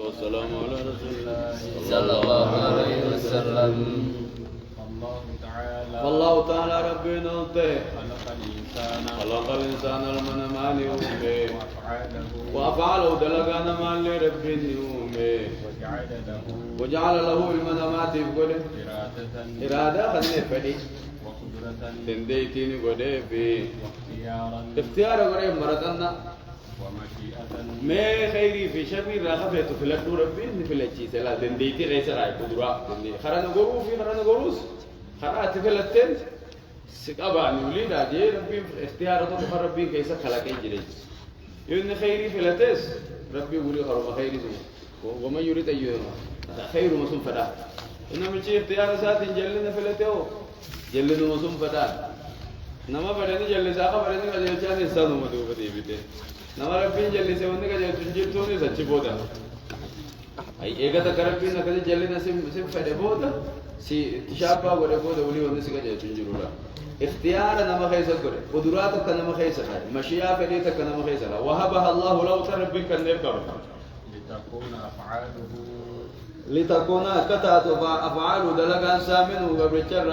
والسلام على رسول الله صلى الله عليه وسلم. والله تعالى ربنا خلق الإنسان لمن مالي وأفعاله دلقانا مالي ربي وجعل له المنامات بقوله إرادة خلني فدي تنديتيني قوله في اختيار قوله مرتنا ما خيري في شري راغبت في لدو ربي في لجيس لا تنديتي ليس راي قدرة خرنا غرو في خرنا غروس خرات في لتن سكاباني وليد أجي ربي اختيارته بخر ربي كيسا خلقه جريج يقول خيري في لتس ربي يقولي خرم خيري وما يريد أيوه خير مسوم فدا إنما شيء اختيار سات جلنا في لتو جلنا مسوم فدا نما بدني جل ساقا بدني كجل شان إنسان وما دو بدي بيته نما ربي جل سووني كجل تنجيل توني سچ بودا أي إيجا تكربي نكذا جلنا سم فدا بودا سي تشابه ولا بودا ولي ونسي كجل تنجيلولا اختيار نما خيسا كره قدراتك نما خيسا مشيئة فديتك نما خيسا وهبها الله لو تربي كن نبكر لتكون كتات أفعال دلقان سامن وقبرتشر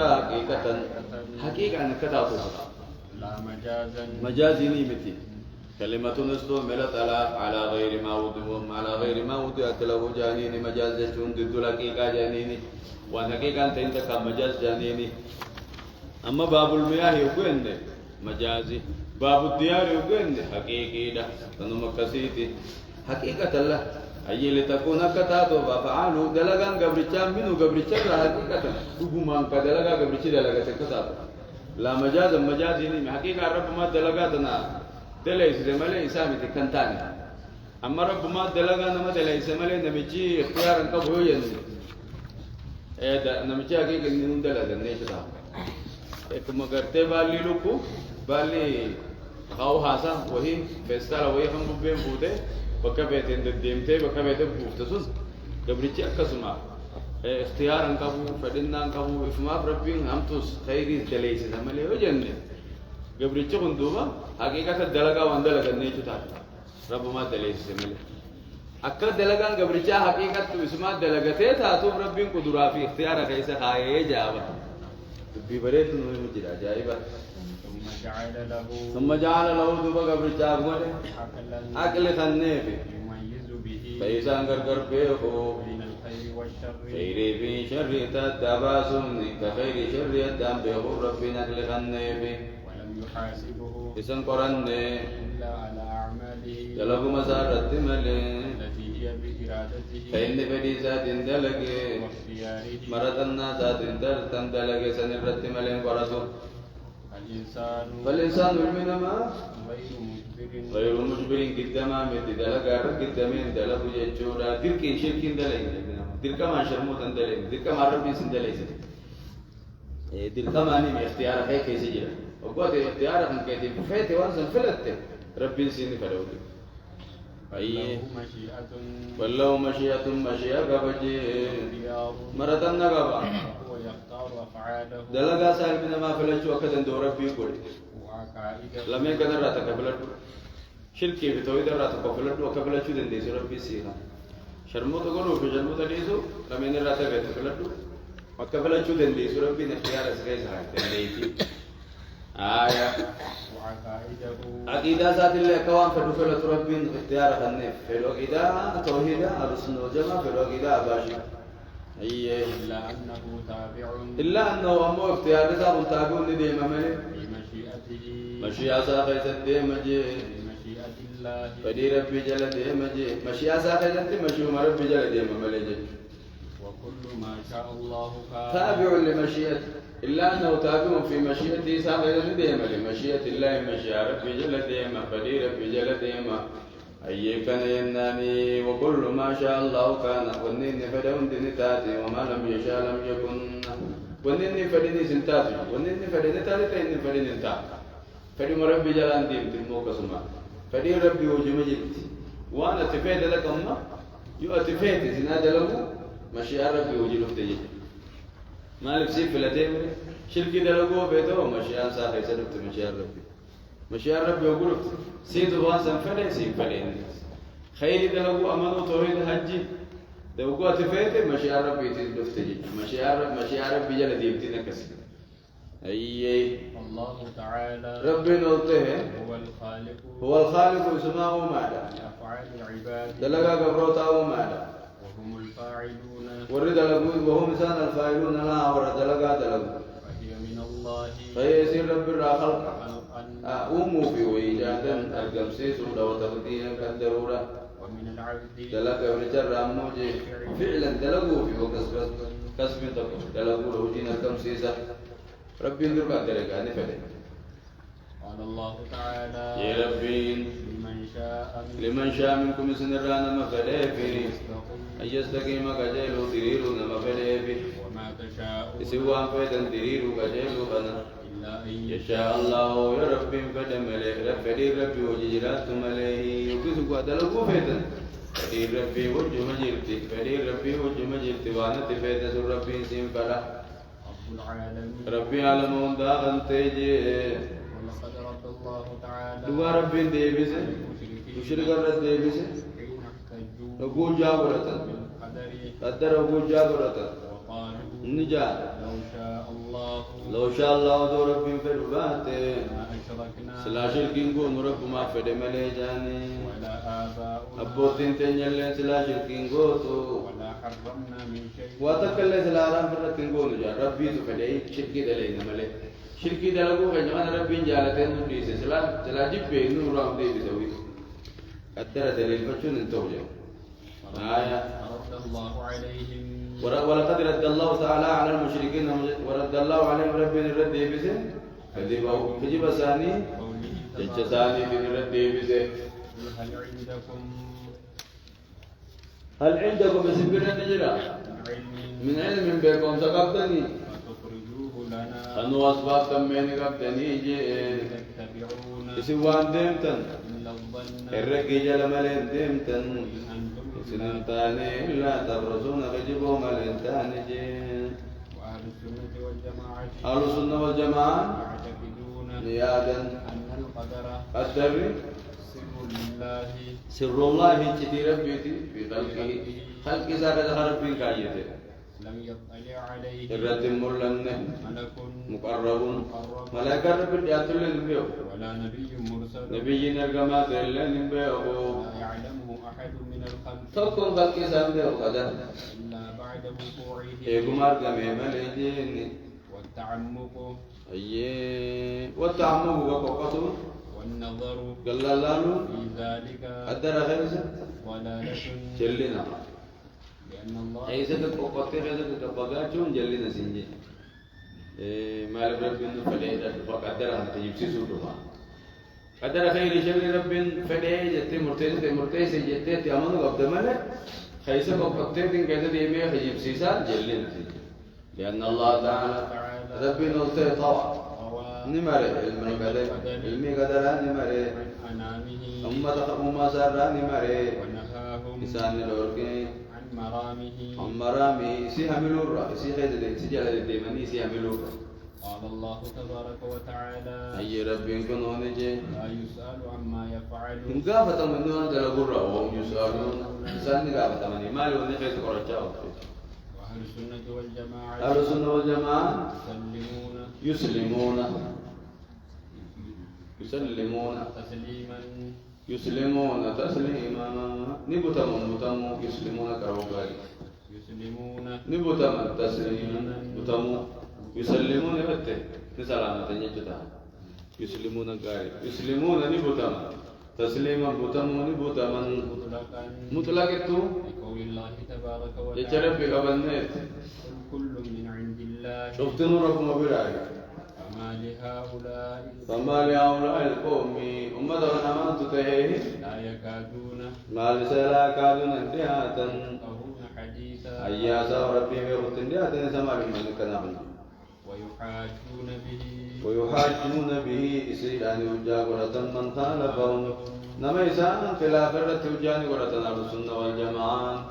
حقيقة أن كتات لا مجازي نيمتي كلمة نسلو ملت على غير ما وضعت له جانيني مجاز جون ضد الحقيقة جانيني وحقيقة أنت عندك مجاز جانيني أما باب المياه يقول مجازي باب الديار يقول حقيقي ده تنمكسيتي حقيقة الله أي لتكون كتاتو فعالو دلقان قبرتشان منو قبرتشان حقيقة ربما كدلقا قبرتشي دلقا تكتاتو لا مجازا مجازي نيمي حقيقة رب ما دلقاتنا دليس ملي إسامي تكنتاني أما رب ما دلقا نما دليس ملي نمجي اختيارا كبهو ينزي نمجي حقيقة نينون دلقا نيشتا كما قرتي بالي لكو بالي خاو حاسا وهي فيستالا وهي هم ببين بوده بكا بيتين ديمتي بكا بيتين بوفتسوس قبرتي أكسما اختيارا كبو فدنا كبو إفماف ربين همتوس خيري دليس زمالي وجنة قبرتي خندوبا حقيقة الدلقا واندلقا نيشو تاتي رب ما دليس زمالي أكد دلقا قبرتي حقيقة اسمات دلقتي تاتو ربين قدرا في اختيارا خيسا خايه جابا في بريت مجد عجائبا ثم جعل له دوبا قبرتي أقمالي أكل خنيفي فإذا انقر بيخو خيري في شر تتباسم كخير شر يتام بيخو ربي نقل خنيفي إسان قرن إلا على أعماله دلق مسارة ملي التي هي بإرادته فإن بدي ذات دلق واختياره مرتنا ذات دلق سنرت ملي قرسو فالإنسان المنما غير مجبر قدما مت دلق قدمين دلق ججورا دركين شركين دلق درك ما شرموت دلق درك ما ربي سندلق درك ما ني اختيار هيك يسجل وقوت اختيارهم كيف فات وانسن فلت ربي سيني فلوت أي والله مشيئة قبجي مرتنا قبا ويختار أفعاله دلقا سال من ما فلتشو أكدن دو ربي يقول لما يقدر راتك فلت شركي بتويد راتك فلت وكفلتشو دن ديسو ربي سيها شرمو تقولوا في شرمو تديسو لما يقدر راتك فلت وكفلتشو دن ديسو ربي نختيار سكيس هاي تنديتي آية عقيدة ذات الله كوان فدفلت ربي اختيار خنف في العقيدة توحيدة على السنة والجماعة في العقيدة أباشي أيه إلا أنه أمو اختيار ذات تابعون لدي ممالي بمشيئته مشيئة ساقيت دي مجي بمشيئة الله فدي ربي جل دي مجي مشيئة ساقيت دي مشيئة ربي جل دي ممالي جي وكل ما شاء الله كان تابع لمشيئته إلا أنه تابع في مشيئته ساقيت دي مجي مشيئة الله مشيئة ربي جل دي ما فدي ربي جل دي ما أي كان يناني وكل ما شاء الله كان ونين فدون دنتاتي وما لم يشاء لم يكن ونين فدني سنتاتي ونين فدني تاتي تين فدني تاتي فدي مربي جلان دين تلموك سما فدي ربي وجم جبت وانا تفيد لك أما يو تفيد زناد له مشيئة ربي وجلوك تجي مالك سيف لتيم شركي دلقوا بيته مشيئة ساخي سلبت مشيئة ربي مشيئة ربي وقلت سيد واسم فلي سيد فلي خير دلقوا أمانو توحيد حجي توقعت فيت مشيئة ربي تدفتجي مشيئة ربي جل ديبتنا كسر أي الله تعالى ربي نلته هو الخالق اسمه ماذا أفعال عباده دلقا قبروتا وماذا وهم الفاعلون ورد لقود وهم سان الفاعلون لا ورد دلقا دلقا فهي من الله فيسير رب الخلق أن أمو في ويجادا القمسيس ولو تبدين كالدرورة ومن العبد دلقا ونجر أموجي فعلا دلقوا في وكسب كسب دلقوا له دين القمسيسة ربي ندرك دلقا نفده قال الله تعالى يا ربي لمن شاء منكم سنرانا مفلافي أن يستقيم كجيلو تريرو نمفلافي وما تشاءون سوى فيدا تريرو كجيلو بنا إلا أن يشاء الله يا ربي فدملي ربي ربي وججرات مليه يكسو قدلقو فيدا فدي ربي وجه مجرتي فدي ربي وجه مجرتي وانا تفيدا ربي سنفلا رب العالمين ربي عالمون داغن تيجي ولقد رد الله تعالى دوا ربي ديبس مشرك الرد ديبس حين احتجوا نقول جابرة بالقدر قدر أقول جابرة وقالوا نجا لو شاء الله دو ربي في الوقت ما أشركنا سلا شركين قوم رب ما فد مليجاني ولا آباؤنا أبوتين تنجل سلا شركين قوتو ولا حرمنا من شيء واتكل سلا رام فرتين قوم جا ربي تفدي شركي دلينا ملي شركي دلقو كجمان ربي جالتين نديس سلا جيب نور رام دي بسوي قدر دليل فشون انتوجه آية رد الله عليهم ولقد رد الله تعالى على المشركين ورد الله عليهم ربنا الرد بيسه فجيب ثاني ثاني من الرد بيسه هل عندكم سبنا نجرا من علم بكم سقطني فتخرجوه لنا أنو أسباب تمين قبتني جي سوان ديمتن إلا الظن الرقي جل ملين ديمتن إن أنتم سنتاني إلا تبرزون فجبوا ملين تاني جي وأهل السنة والجماعة أهل السنة والجماعة يعتقدون نيادا أن القدر قدر سر لله سر الله جدي ربيتي في خلقه خلق زاد ربي كايته لم يطلع عليه الرد مرلن ملك مقرب ملائكة رب ياتلن بيو ولا نبي مرسل نبي نرجما تلن بيو لا يعلمه أحد من الخلق تكون خلق زاد قدر إلا بعد وقوعه إيغمار كميما لجين والتعمق أيه والتعمق وقوته والنظر قال الله في ذلك قدر خير ضلالة جلنا لأن الله أي سبب وقتي هذا كباجون جلنا سنجي ما رب فليدا فقدر أن تجيب سوره قدر خير شر رب فليدا جت مرتين جت تأمن قبض ملك خيسة وقتي دين كذا ديبي خيب سيسا جلنا سنجي لأن الله تعالى رب نلته طوع نمره علمي قدر نمره أنامه أمة سارة نمره ونهاهم إنسان الأوركي عن مرامه مرامي سي حملور سي خيد سي جلال الديماني سي حملور قال الله تبارك وتعالى أي ربي كنوا نجي لا يسأل عما يفعل إن قافة من دون دلقر وهم يسألون إنسان قافة من ما له نخيط قرشاو وأهل السنة والجماعة أهل السنة والجماعة يسلمون يسلمون تسليما يسلمون تسليما نبتم متم يسلمون كروباري يسلمون نبتم تسليما متم يسلمون بته نسلامة نجتا يسلمون غاري يسلمون نبتم تسليما بتم نبتم مطلقا مطلقته لقول الله تبارك وتعالى يجرب بقبلنت كل من عند الله شفت نوركم براي فما لهؤلاء القوم أمة أمانة تهيه لا يكادون ما لسلا كادون انتهاء يفقهون حديثا أياسا ربي بيغت انتهاء سمع من كنابنا ويحاجون به إسيان وجاغرة من خالفهم نما إسان خلاف الرتوجان ورتنا السنة والجماعة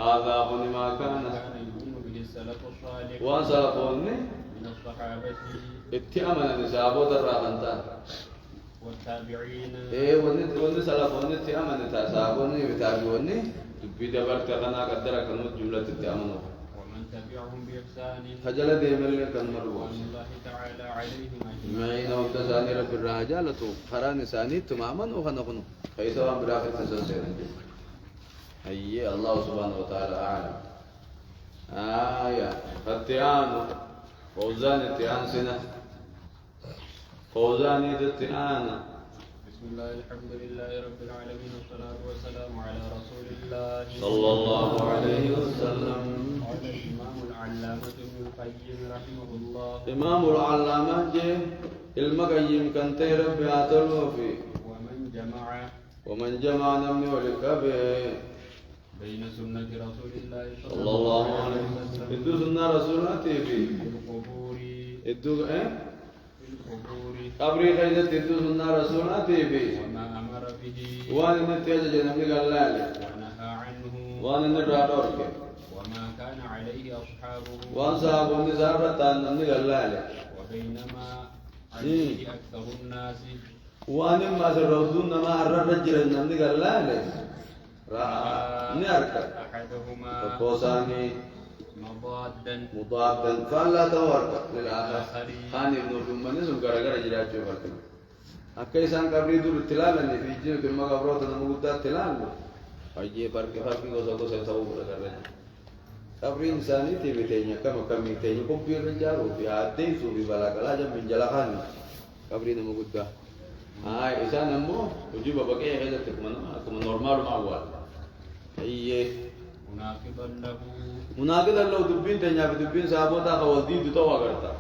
هذا هو ما كان يؤمن به السلف الصالح وسلفوني من الصحابة اتأمن النسابة الراغنتا والتابعين وني سلفوني اتأمن تاسابوني بتابعوني تبي دبرت أنا قدرك الموت جملة التأمنه ومن تبعهم بإحسان خجل ديما لك المروة الله تعالى عليهم أجمعين معين وتزاني رب الرجالة خران ثاني تماما وخنقنو فإذا براخر تسلسل أي الله سبحانه وتعالى أعلم آية فتيان فوزان التيان سنة فوزان التيان بسم الله الحمد لله رب العالمين والصلاة والسلام على رسول الله صلى الله عليه وسلم قال الإمام العلامة ابن القيم رحمه الله إمام العلامة جه المقيم كان تيرب يعتلو فيه ومن جمع نمني ولكبه بين سنة رسول الله صلى الله عليه وسلم إدو سنة رسولاتي فيه القبور إدو القبور قبري خيزت إدو سنة رسولاتي فيه وما أمر به وان نتيجة جنمي قلالي ونهى عنه وان نرادورك وما كان عليه أصحابه وان صحابه نزارة نمني قلالي وبينما عليه أكثر الناس وان ما سرودون ما الرجل نمني قلالي نركب أحدهما فقوساني مضادا فلا تورط للآخر خاني ابن الجمال نسم غرغر جراجو بركنا أكيسان قبري دور تلال اللي في جيل كم قبروت نمودا تلال أيجي بركة فرقي غوسا غوسا سو بركنا قبري إنساني تبي تيجي كم تيجي كوبي رجارو في عادي سو في بلا كلا جم من جلاخان قبري نمودا هاي إنسان نمو وجيب بقى هذا كمان نورمال ما هو أيه مناقضا له دبين تنيا بدبين صحابوتا خوالدي دتوا غرتا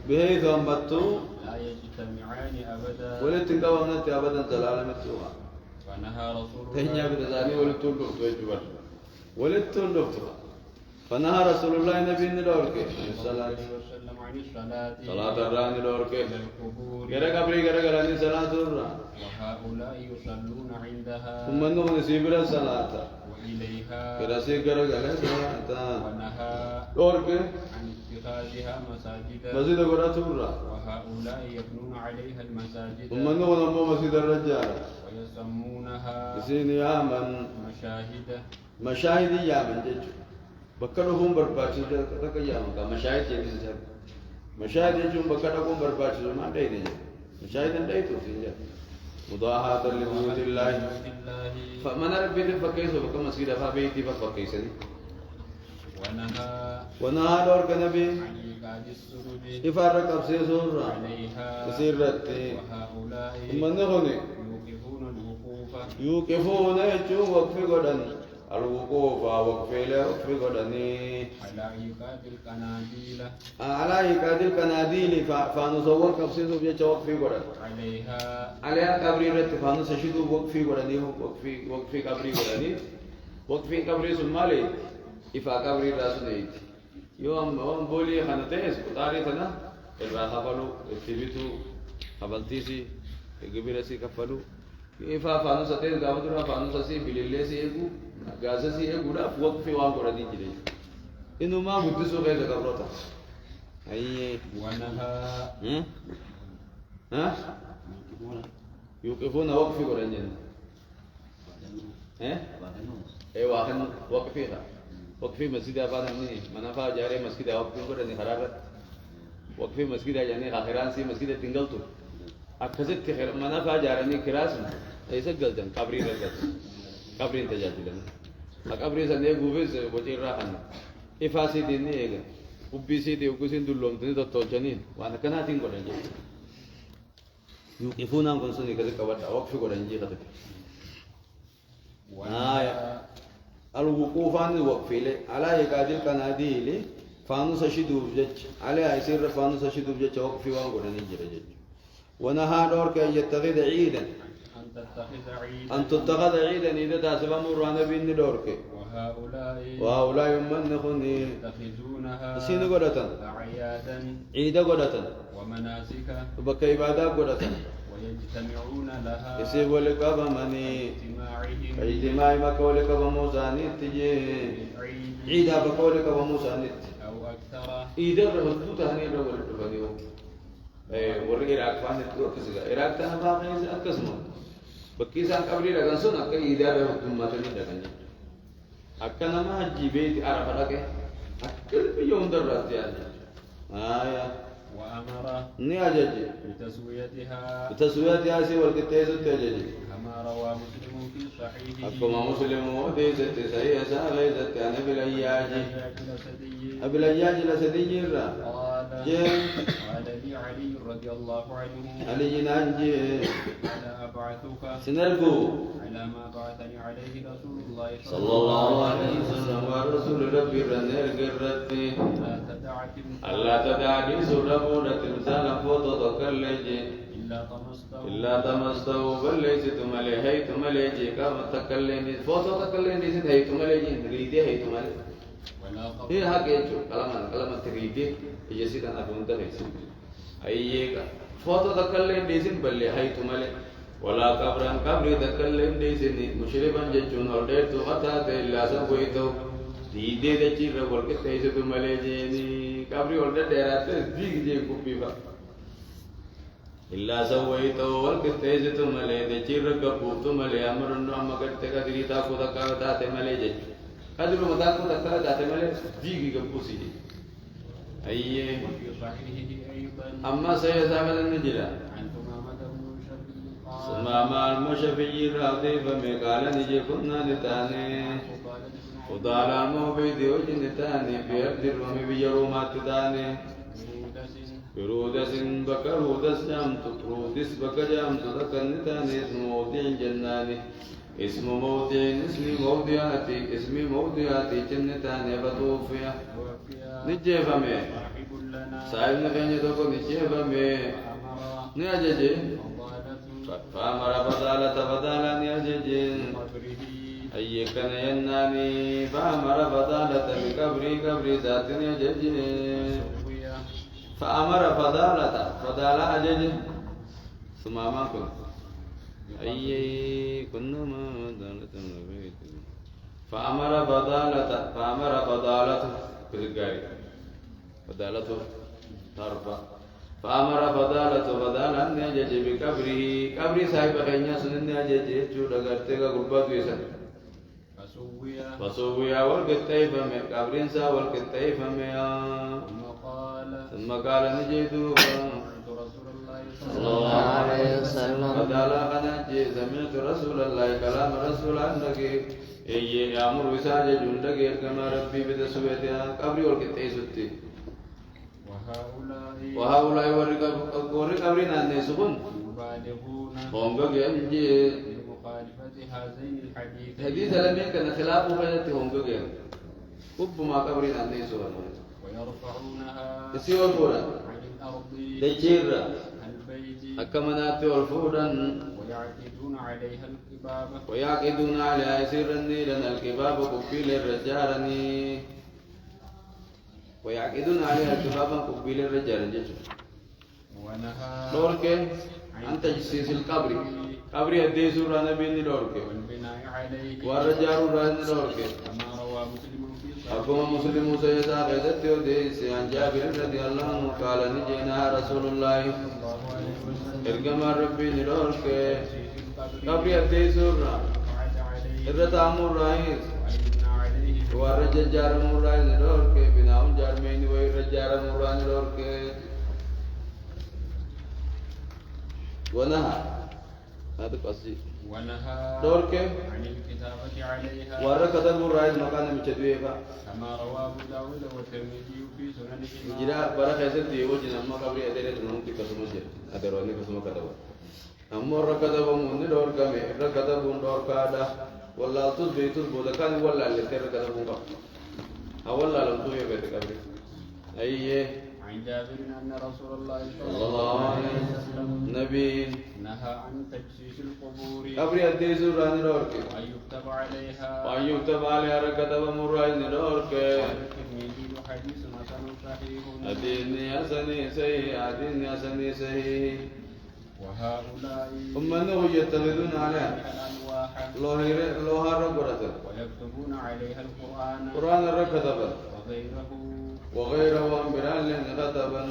بحيث أنبتوا لا يجتمعان أبدا ولتنقوا من أبدا زلالة متوها ونهى رسول الله تنيا بدزاني ولتون دكتوا يجبر ولتون دكتوا فنهى رسول الله نبي ندورك صلى الله عليه وسلم عن الصلاة صلاة الراني دورك القبور كذا قبري كذا كذا صلاة الران وهؤلاء يصلون عندها ثم أنهم نسيبر الصلاة وإليها كذا سيكرا كذا صلاة ونهى دورك عن اتخاذها مساجدا مسجد قرأت الران وهؤلاء يبنون عليها المساجد ثم أنهم نمو مسجد الرجال ويسمونها سين يا من مشاهد مشاهد يا من جج بكرهم برباش تك يا من مشاهد يعني سجاد مشاهد يجون بكرهم برباش ما ده ده مشاهد ده تو سجاد مضاهاة لبيوت الله فمن ربي فكيس بك مسجد فبيتي فكيس ونهى دور كنبي عن إيقاد السرد يفرق أبسي سورة عليها يصير رتي وهؤلاء ثم نغني يوقفون الوقوف يوقفون يجوا وقف غدن الوقوف وقف له وقف غدني على إيقاد القناديل على إيقاد القناديل فنصور كبسي سوبيا وقف غدن عليها كبري رت فنسشدو وقف غدني وقف كبري غدني وقف كبري سمالي إفا كبري راسنيت يوم بولي خنتيس تاريخنا الراخبلو التبيتو خبلتيسي الجبيرسي كفلو إفا فانوس أتين قابضرا فانوس أسي بليلسي إيجو غازسي إيجو لا فوق في وان قردي جدي إنه ما بدسو غير كبروتا أيه ونهى ها يوقفون وقف قرنين إيه واحد وقفيها وقفي مسجد أفان مني منافع جاري مسجد وقفي قرني خرابت وقفي مسجد يعني آخران سي مسجد تنقلتو أكثر خير منافع جارني كراسم ऐसे गलतन कब्री रगत कब्री इंतजार दिलन कब्री सने गुबे से बचे रहन इफासी दिन ने एक उब्बीसी दे उकुसिन दुल्लोम तने तो तोचनिन वाना कना तिंग को रंजे युकिफुना को सुनी कदे कवटा वक्फ को रंजे कदे आया الوقوفان وقفيله على يقادل قناديل فانوس شدوب جج على يصير فانوس شدوب جج وقفي وان کو رنجه جج ونهى دور كي يتخذ عيدا أن تتخذ عيدا إذا تاسبا مرانا بين دورك وهؤلاء من نخني يتخذونها سين قدتا أعيادا عيدا قدتا ومناسك وبك عبادة قدتا ويجتمعون لها يسيب لك بمني اجتماع مكولك بموساني تجي عيدا بكولك بموساني أو أكثر عيدا رهدو تهني رول تفنيو ورق عراق فانت تروكسيغا عراق تنا باقي أكسمو بكيسان قبري لكن سن أكا إدارة أمتني لكن أكا نما هجي بيت عرف لك أكل بيوم درات يعني وأمر نياجي بتسويتها سي والكتيز التجدي كما روى مسلم في صحيحه أكما مسلم وديزت صحيح ساليزت يعني أبي الأياج لسدي قال لي علي رضي الله عنه علي نانجي أنا أبعثك سنرجو على ما بعثني عليه رسول الله صلى الله عليه وسلم ورسول ربي رنير قرتي ألا تدعني سربو تمثال فوتو تكلجي إلا تمسته بل ليست ملي هيت مليجي كما تكلني فوتو تكلني سيد هيت مليجي ريدي هيت ملي هي هاكيتو كلام تريدي يجسد أن أبون تهيس أيك فوتو تكلني سيد بل هيت ملي ولا كبران كبري تكلني سيد مشربا ججون أردت أتات إلا سويتو ريدي تجير والك تهيس مليجي كبري أردت ديرات ديك جي كوبيبا إلا سويته والكتيزة ملي تجير كبوت ملي أمر النعم كتك دريتا كتك تات ملي جج كدر مدان كتك تات ملي جيجي كبوسي أيه أما سيسامل النجلة سماما المشفي راضي فمقال نجي كنا نتاني ودالا موبيدي وجن نتاني بيرد الرمي بيرومات تاني برودس بكرودس جامت رودس بكجامت ذكرنتاني اسم موضع جناني اسم موضع اسم موضعاتي جنتاني بطوفيا نجيبا مي صاحب نفعني توقو نجيبا مي نياجي فامر فضالة نياجي أيكن يناني فامر فضالة بكبري ذات نياجي فأمر فضالة أجج ثم ما كن أي كنا ما فضالة فأمر فضالة بالجاري فضالة ترفع فأمر فضالة أن يجج بكبري صاحب خينيا سنن يجج جود غرتك غربات ويسن فسويا والكتيف من كبرين سا والكتيف من ثم قال نجيتو صلى الله عليه وسلم فقال خنجي سمعت رسول الله كلام رسول عندك إيه أمر وساجة جندك كما ربي بتسويتها قبري والكتيسوتي وهؤلاء ورق قبرين أن يسكن هونغا جنجي مخالفة هذين الحديثين حديث لم يكن خلافه بينته هونغا جن كب ما قبرين أن يسكن ويرفعونها يسير الفورا عن الأرض دجير البيت أكمنات الفورا ويعقدون عليها ويعقدون عليها الكباب سر النيل الكباب كبيل الرجارني ويعقدون عليها الكباب كبيل الرجارني ونهى دورك عن تجسيس القبر قبر يدي سورة نبي دورك والبناء عليه والرجال ران دورك كما روى مسلم في أقوم مسلم سيدا غيدت وديس عن جابر رضي الله عنه قال نجينا رسول الله إرقم ربي دورك قبر يدي سورة الرتام الرئيس والرجال جارم الرئيس دورك بناء جارمين والرجال مران دورك ونهى هذا قصدي ونهى دورك عن الكتابة عليها وركض الرئيس مكان متدويبا كما روى أبو داود والترمذي في سننهما جرا برا خيسل ديو جنا ما قبل أدري تنوم تكسمه جل أدروني كسمه كذا أمور ركض بمون دور كمي ركض بون دور كادا والله توس بيتوس بودكان والله اللي ترى كذا بونكا أولا لم توي بيت كبري أيه عن جابر أن رسول الله صلى الله عليه وسلم نبي نهى عن تجسيس القبور قبر أدري سورة دورك وأن يكتب عليها وأن يكتب عليها ركض بمرائن دورك الترمذي حديث حسن صحيح أديني حسني صحيح أديني حسني صحيح وهؤلاء ثم أنه يتخذون عليها الألواح لوها ربرة ويكتبون عليها القرآن قرآن الركضبا وغيره وغيره أنبران كتبا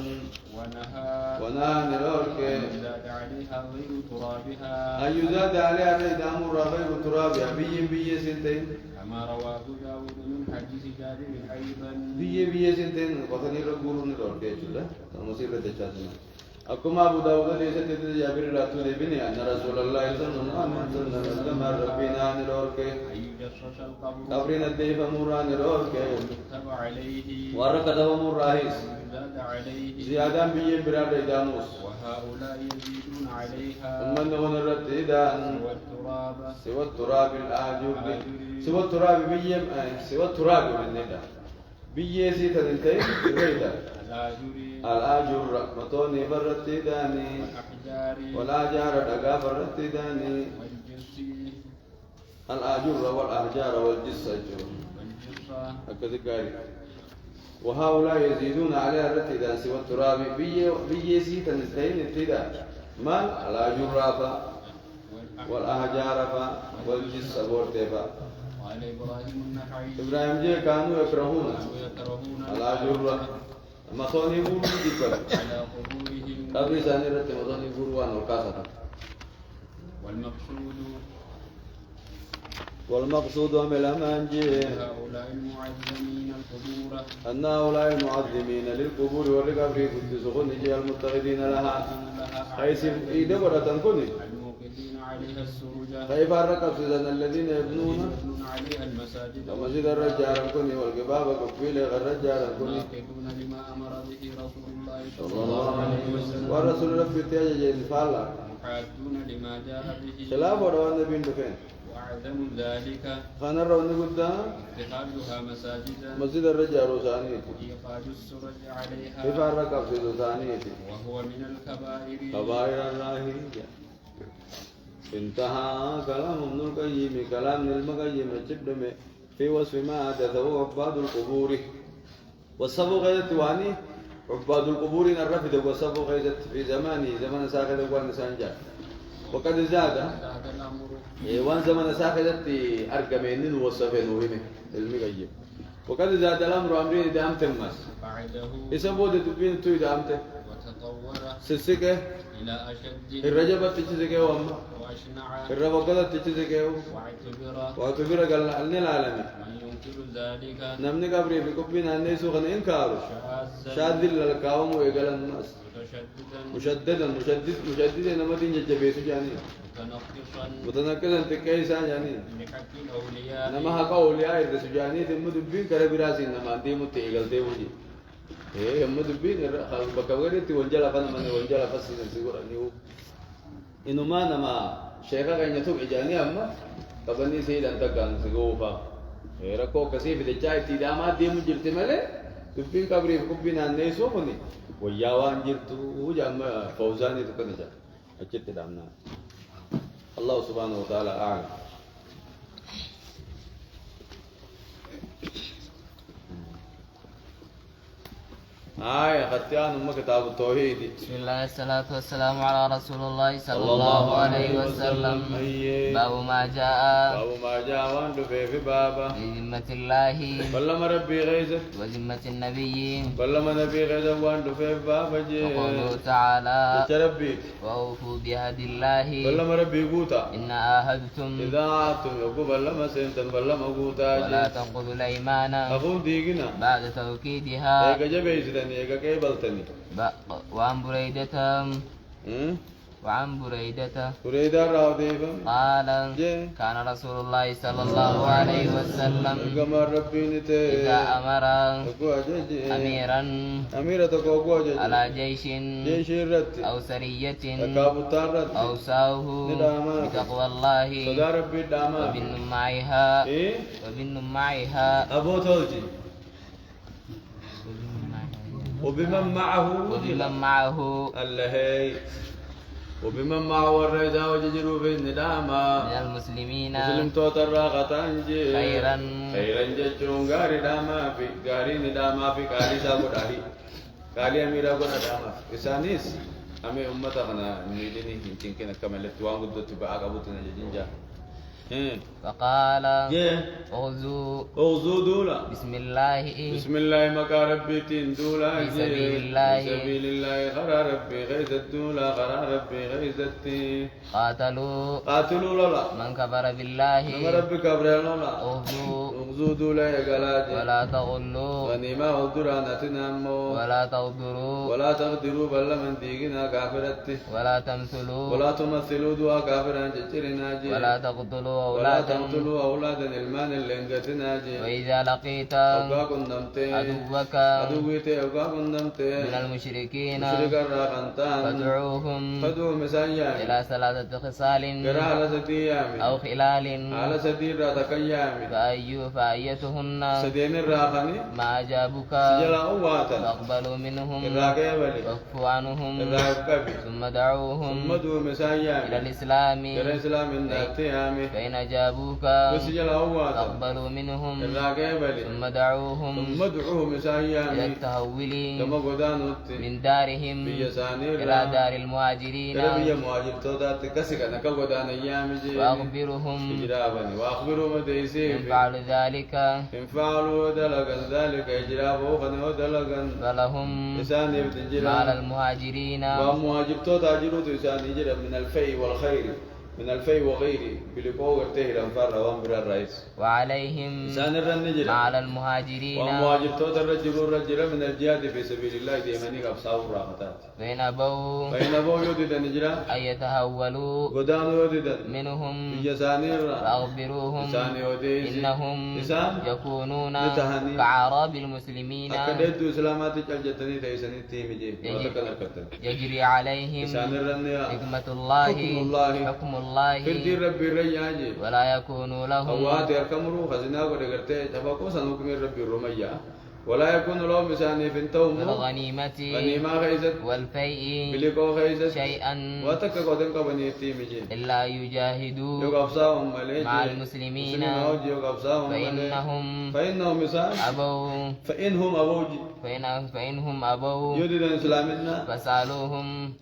ونهى ونهى نرورك زاد عليه عليها غير ترابها أن يزاد عليها الإدام غير ترابها بي سنتين كما روى أبو داود من حديث جابر أيضا بي سنتين وثني رجورون الأرض جل مسيرة تجاتنا أكما أبو داود ليس تدري جابر راتو بني أن رسول الله صلى الله عليه وسلم ربنا عن الأرض أن يجرش القبر قبرنا الديف مران الأرض يكتب عليه وركضه مراهيس ويزاد عليه زيادة بي براد إداموس وهؤلاء يزيدون عليها ثم نغن الرتيدان والتراب سوى التراب الآجر سوى التراب بيم سوى التراب من ندا بيسي تنتهي ريدا الآجر متوني برتيداني والآجار دقا برتيداني الآجر والأحجار والجسة هكذا قال وهؤلاء يزيدون عليها الرتيدان سوى التراب بيسي تنتهي نتيدا مال الآجر والأحجار والجسة بورتيفا قال إبراهيم النخعي إبراهيم جي كانوا يكرهون الآجر مصوني بورو ديبر على قبورهم قبل سانيرة مصوني بوروان والقاسة والمقصود من الأمانجي هؤلاء المعظمين القبور أن هؤلاء المعظمين للقبور والقبر قدسون جي المتخذين لها حيث إيدبرة تنكني الموقدين عليها السرج كيف الركب سيدنا الذين يبنون عليها المساجد ومسجد الرجال كني والقباب كفيل الرجال كني ناقضون لما أمر به رسول الله صلى الله عليه وسلم والرسول ربي تيجي جيد فعلا محادون لما جاء به خلاف وروا النبي دفين وأعظم ذلك خان الرون قدام اتخاذها مساجدا مسجد الرجال ثانية إيقاد السرج عليها كيف الركب سيد ثانية وهو من الكبائر كبائر الله انتهى كلام ابن القيم كلام المقيم الجبن في وصف ما حدثه عباد القبور والصبو غيرت واني عباد القبور الرفد والصبو غيرت في زمان ساخذ وان سانجا وقد زاد الأمر وان زمان ساخذت أرقمين وصفين وهنا المقيم وقد زاد الأمر أمرين دام تمس بعده يسمو دبين توي دامته وتطور سسكه إلى أشد الرجبة تجسكه وأما وأشنع الربقة تجسكه واعتبر قال أن العالم من ينكر ذلك نمني قبري في كبين أن يسوق إنكار شاذ للقوم ويقال الناس مشددا نما دين جبيس جاني متنقصا تكيسا جاني لحق الأولياء نما حق أولياء يرسل جاني ثم دبين كربراسي نما دي متيقل تيوجي إيه هم دبين بكوغري تونجلا فانا من ونجلا فسي نسيقر أنيو إنه ما نما شيخا كان يتوب إجاني أما قبني سيد أنت كان سيقوفا ركو كسيف دجاي تيداما دي مجلت ملي دبين كبري كبين أن يسومني وياوان جرتو جام فوزاني تكنجا أجت دامنا الله سبحانه وتعالى أعلم آية ختيان أم كتاب التوحيد بسم الله الصلاة والسلام على رسول الله صلى الله عليه وسلم باب ما جاء وانت في بابا بذمة الله بلما ربي غيزة وذمة النبي بلما نبي غيزة وانت في بابا وقوله تعالى ربي وأوفوا بعهد الله بلما ربي قوتا إن عاهدتم إذا عادتم يقول بلما سنتم بلما قوتا ولا تنقضوا الأيمان أقول ديقنا بعد توكيدها إيقا جبيزتني إيقا كيبلتني وعن بريدة بريدة راوديبا قال كان رسول الله صلى الله عليه وسلم كما ربي نتي إذا أمر أميرا على جيش أو سرية أوصاه بتقوى الله وبن معها أبو تولجي وبمن معه اللهي وبمن معه الرئيس وججروا في الندامة من المسلمين مسلم توتر غتانجي خيرا ججرون غاري داما في غاري نداما في غاري سابو داري غاري أميرا قد داما إسانيس أمي أمتا خنا نيديني يمكن كنا كمالت وان قدوت بأك أبوتنا جنجا فقال جه اغزوا دولا بسم الله بسم الله مكا ربي دولا في سبيل الله في سبيل الله غرا ربي غيث الدولا غرا ربي غيث التي قاتلوا لولا من كفر بالله من ربي كبر لولا اغزوا دولا يا جلاج ولا تغلوا غنيمة ودرانا تنامو ولا تغدروا بل من ديقنا كافرتي ولا تمثلوا دوا كافران جترنا جي ولا تقتلوا أولادا المان اللي انقتناجي وإذا لقيت عدوك من المشركين فدعوهم إلى 3 خصال أو خلال فأيتهن ما أجابك فاقبلوا منهم واكفوا عنهم ثم دعوهم إلى الإسلام فإن أجابوك فاقبلوا منهم ثم دعوهم إلى التهول من دارهم إلى دار المهاجرين وأخبرهم إن فعلوا ذلك فلهم ما على المهاجرين من الفي وغيره بلقوة تهران فرّا الرئيس وعليهم ما على المهاجرين الرجل من الجهاد في سبيل الله ديماني قبصاو راحتات فإن أبوا يودد نجرا أن يتهولوا منهم فأخبروهم إنهم يكونون كأعراب المسلمين يجري عليهم حكمة الله حكم الله ولا يكون لهم ولا يكون لهم مساني في التوم الغنيمة والفيء شيئا إلا يجاهدوا مع المسلمين فإنهم أبوا فسألوهم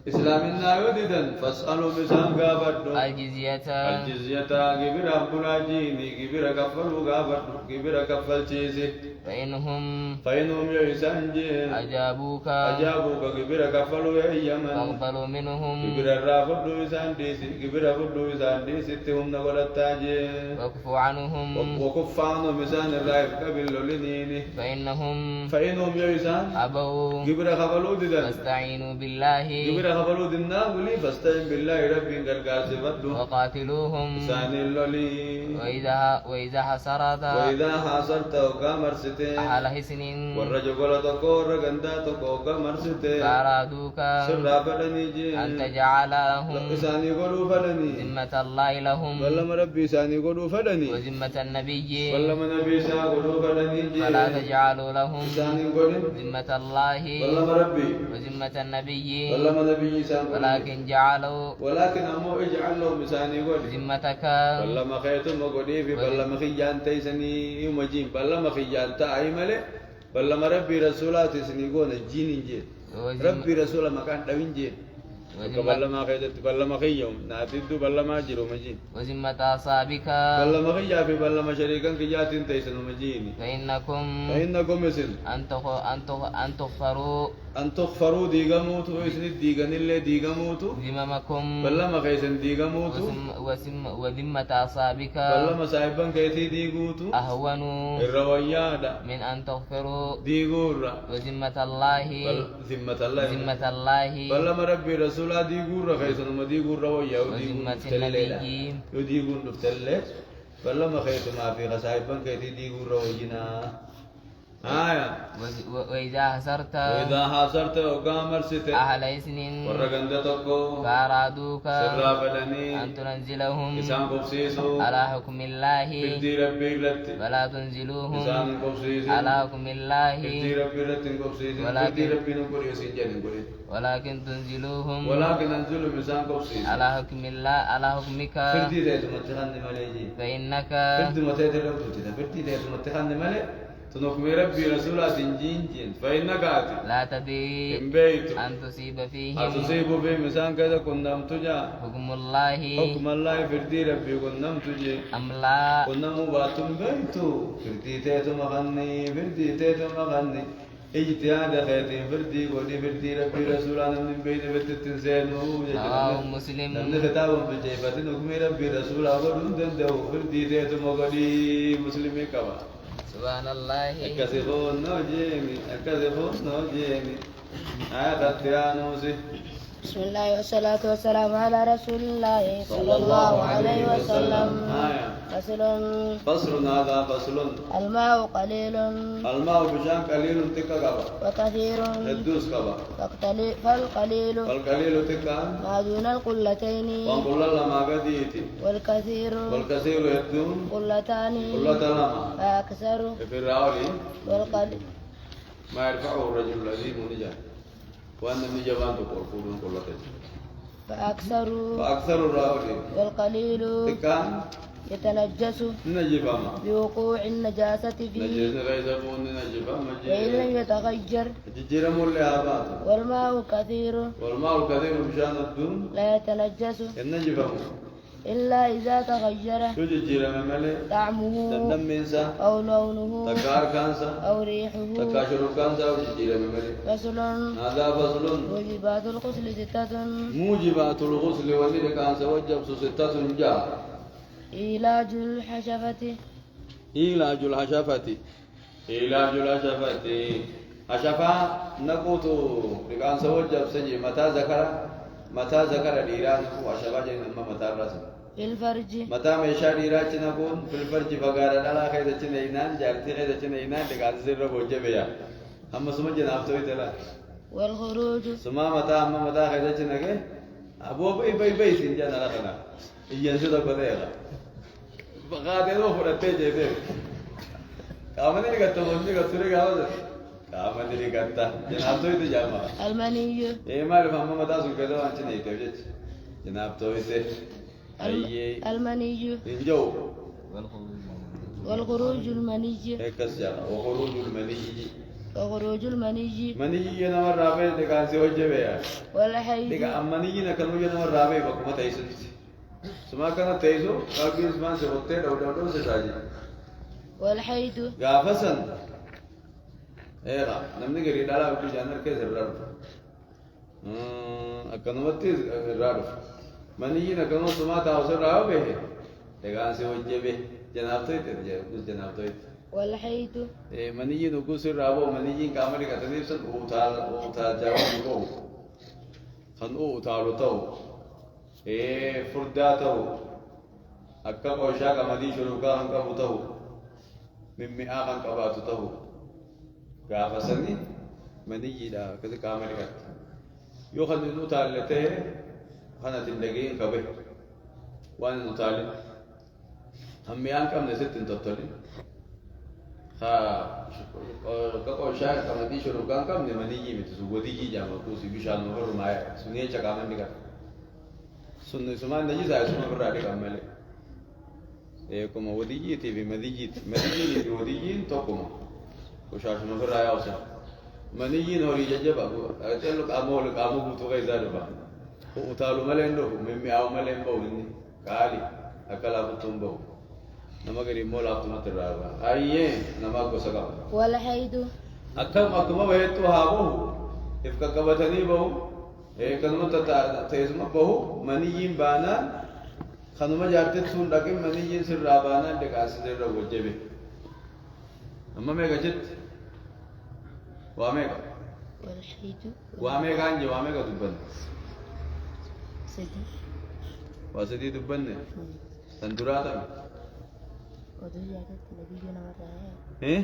إسلامنا يوددن فاسألوا بسان قابردو الجزية قبر أبناجيني قبر كفلوا قابردو قبر كفل تيزي فإنهم يسانجين أجابوك قبر كفلوا يا يمن فاقبلوا منهم قبر الرافضو يسان ديسي قبر فضو يسان ديسي تهم نقول التاجين وكفوا عنهم يسان الرائف قبل لنيني فإنهم يسان أبوا قبر خفلوا ددن فاستعينوا بالله خبروا دنا ولي فاستعن بالله ربي قال سبدو وقاتلوهم ثاني اللولي وإذا حصرت وقامر ستي أهل حسن والرجل تقور غندا تقور ستي فأرادوك سر فلني جي أن تجعل لهم ثاني قولوا فلني ذمة الله لهم والله ربي ثاني قولوا فلني وذمة النبي والله نبي ثاني قولوا فلني جي فلا تجعلوا لهم ثاني قولوا ذمة الله والله ربي وذمة النبي ولكن أمو اجعل لهم مساني قولي ذمتك بل ما خيتم قولي في بل ما خيان تيسني يمجين بل ما خيان تاعي ملي بل ما ربي رسولات سني قول الجين جي ربي رسول ما كان دوين جي بل ما خيت بل ما خيوم ناتيد بل ما جرو مجين وذمة أصحابك بل ما خيا في بل ما شريكا كجاتين تيسن مجيني فإنكم مثل أن تغفروا ديغموتو ويسند ديغن اللي ديغموتو ذممكم بلا ما خيسن ديغموتو وذمة أصحابك بلا ما صاحبان كيتي ديغوتو أهون الروايادا من أن تغفروا ديغورا وذمة الله ذمة الله بلا ما ربي رسولا ديغورا خيسن ما ديغورا ويا وذمة النبي يديغون دفتله بلا ما خيسن ما في صاحبان كيتي ديغورا وينا وإذا حصرت وقامر ستة أهل إسن فأرادوك أن تنزلهم على حكم الله فلا تنزلوهم على حكم الله ولكن تنزلوهم على حكم الله على حكمك فإنك تنكمي ربي رسولات جين فإنك آتي لا تدري إن بيت أن تصيب فيهم أتصيب بهم مسان كذا كنام تجا حكم الله حكم الله فردي ربي كنام تجي أم لا كنام باتم بيتو فردي تيتو مغني فردي تيتو مغني اجتهاد خيتين فردي قولي فردي ربي رسولان من بيت بتتنسينو رواه مسلم نمن كتابهم بالجيبة نكمي ربي رسول أقول دندو فردي تيتو مغني مسلمي كوا سبحان الله أكسفون نوجيني آيات التيانوسي بسم الله والصلاة والسلام على رسول الله صلى الله عليه وسلم. فصل هذا فصل الماء قليل الماء بشان قليل تكا كبا وكثير الدوس كبا فالقليل تكا ما دون القلتين وانقل لما قديتي والكثير يدون قلتان لما فأكثر في الراولي والقليل ما يرفعه الرجل الذي منجا وأن النجبان تقول قولون قلتين فأكثر الراولي والقليل تكا يتنجس نجباما بوقوع النجاسة فيه نجس غيظبون نجباما وإن لم يتغير جيرم اللعبات والماء كثير كثير مشان الدون لا يتنجس النجباما إلا إذا تغير شو جيرم ملي طعمه تندمينسا أو لونه تكار كانسا أو ريحه تكاشر كانسا جيرم ملي فصل هذا فصل موجبات الغسل ستة موجبات الغسل ولد كانسا وجب ستة جاء علاج الحشفة علاج الحشفة حشفة نقوت لكان سوجب سجي متى ذكر الإيران وحشفة جينا متى الرسم في الفرج متى ميشا إيران نكون في الفرج فقال لا خيدة جنينان جالتي خيدة جنينان لكان سر وجبيا هم سمع جناب توي تلا والخروج سمع متى خيدة جنكه أبو بي سنجانا لكنا ينسى تقولها فقادلو فرتة جيبه كامن اللي قطع مني قطوري كامن كامن اللي قطع جناب توي تجامع المني إيه ما لفهم ما تاسو كذا أنت نيته جناب توي ته أيه المني إنجو والخروج المني كسر وخروج المني مني ينامر رابع دكان سوى جبهة والحيض دكان أمني ينكلم ينامر رابع بكم تيسون سما كنا تيسو كابي زمان سے ہوتے ڈاؤ سے راجی والحيض غافسن ايغا نمني غري دالا بتو جانر کے زرار اکنوتی رار منی نہ کنو سما تا اوسر راو به دگان سے وجے به جناب تو جناب تو والحيض منی نو کو سر راو منی کامل کا تدیر سن او تھا جاو کو خن او تھا تو فرداته أكم وشاك مدي شروكا هنكا بوته من مئة هنكا باتته قافسني مني لا كذا كامل كات يوخذ نوتالته خنا تندقين كبه وانا نوتال هم مئة كم نسيت تنتطلي خا كاكو شاك مدي شروكا كم نمني متسودي جامع كوسي بيشان مهر ماي سنيه چكامن نكات سنة سمان نجي زاي سمان برادي كمله كم وديجي بمديجي وديجي توكما وشاش سمان برايا وسا منيجي نوري ججبا أتلو كامو بتوع إزاربا وتالو ملندو ممي أو ملندو إني كالي أكلا بتومبو نما غري مولا بتوما ترابا أيه نما كوسكا والحيض أكما بيتو هابو إفكا كبتني بو كنما تيزما بهو منيين بانا خنما جارت سون لكن منيين سر رابانا دكاس سر وجبه أما ميجا جت واميجا والحيض واميجا عنجي واميجا دبن سدي واسدي دبن تندراتا ودو جاتت النبي نمرها إيه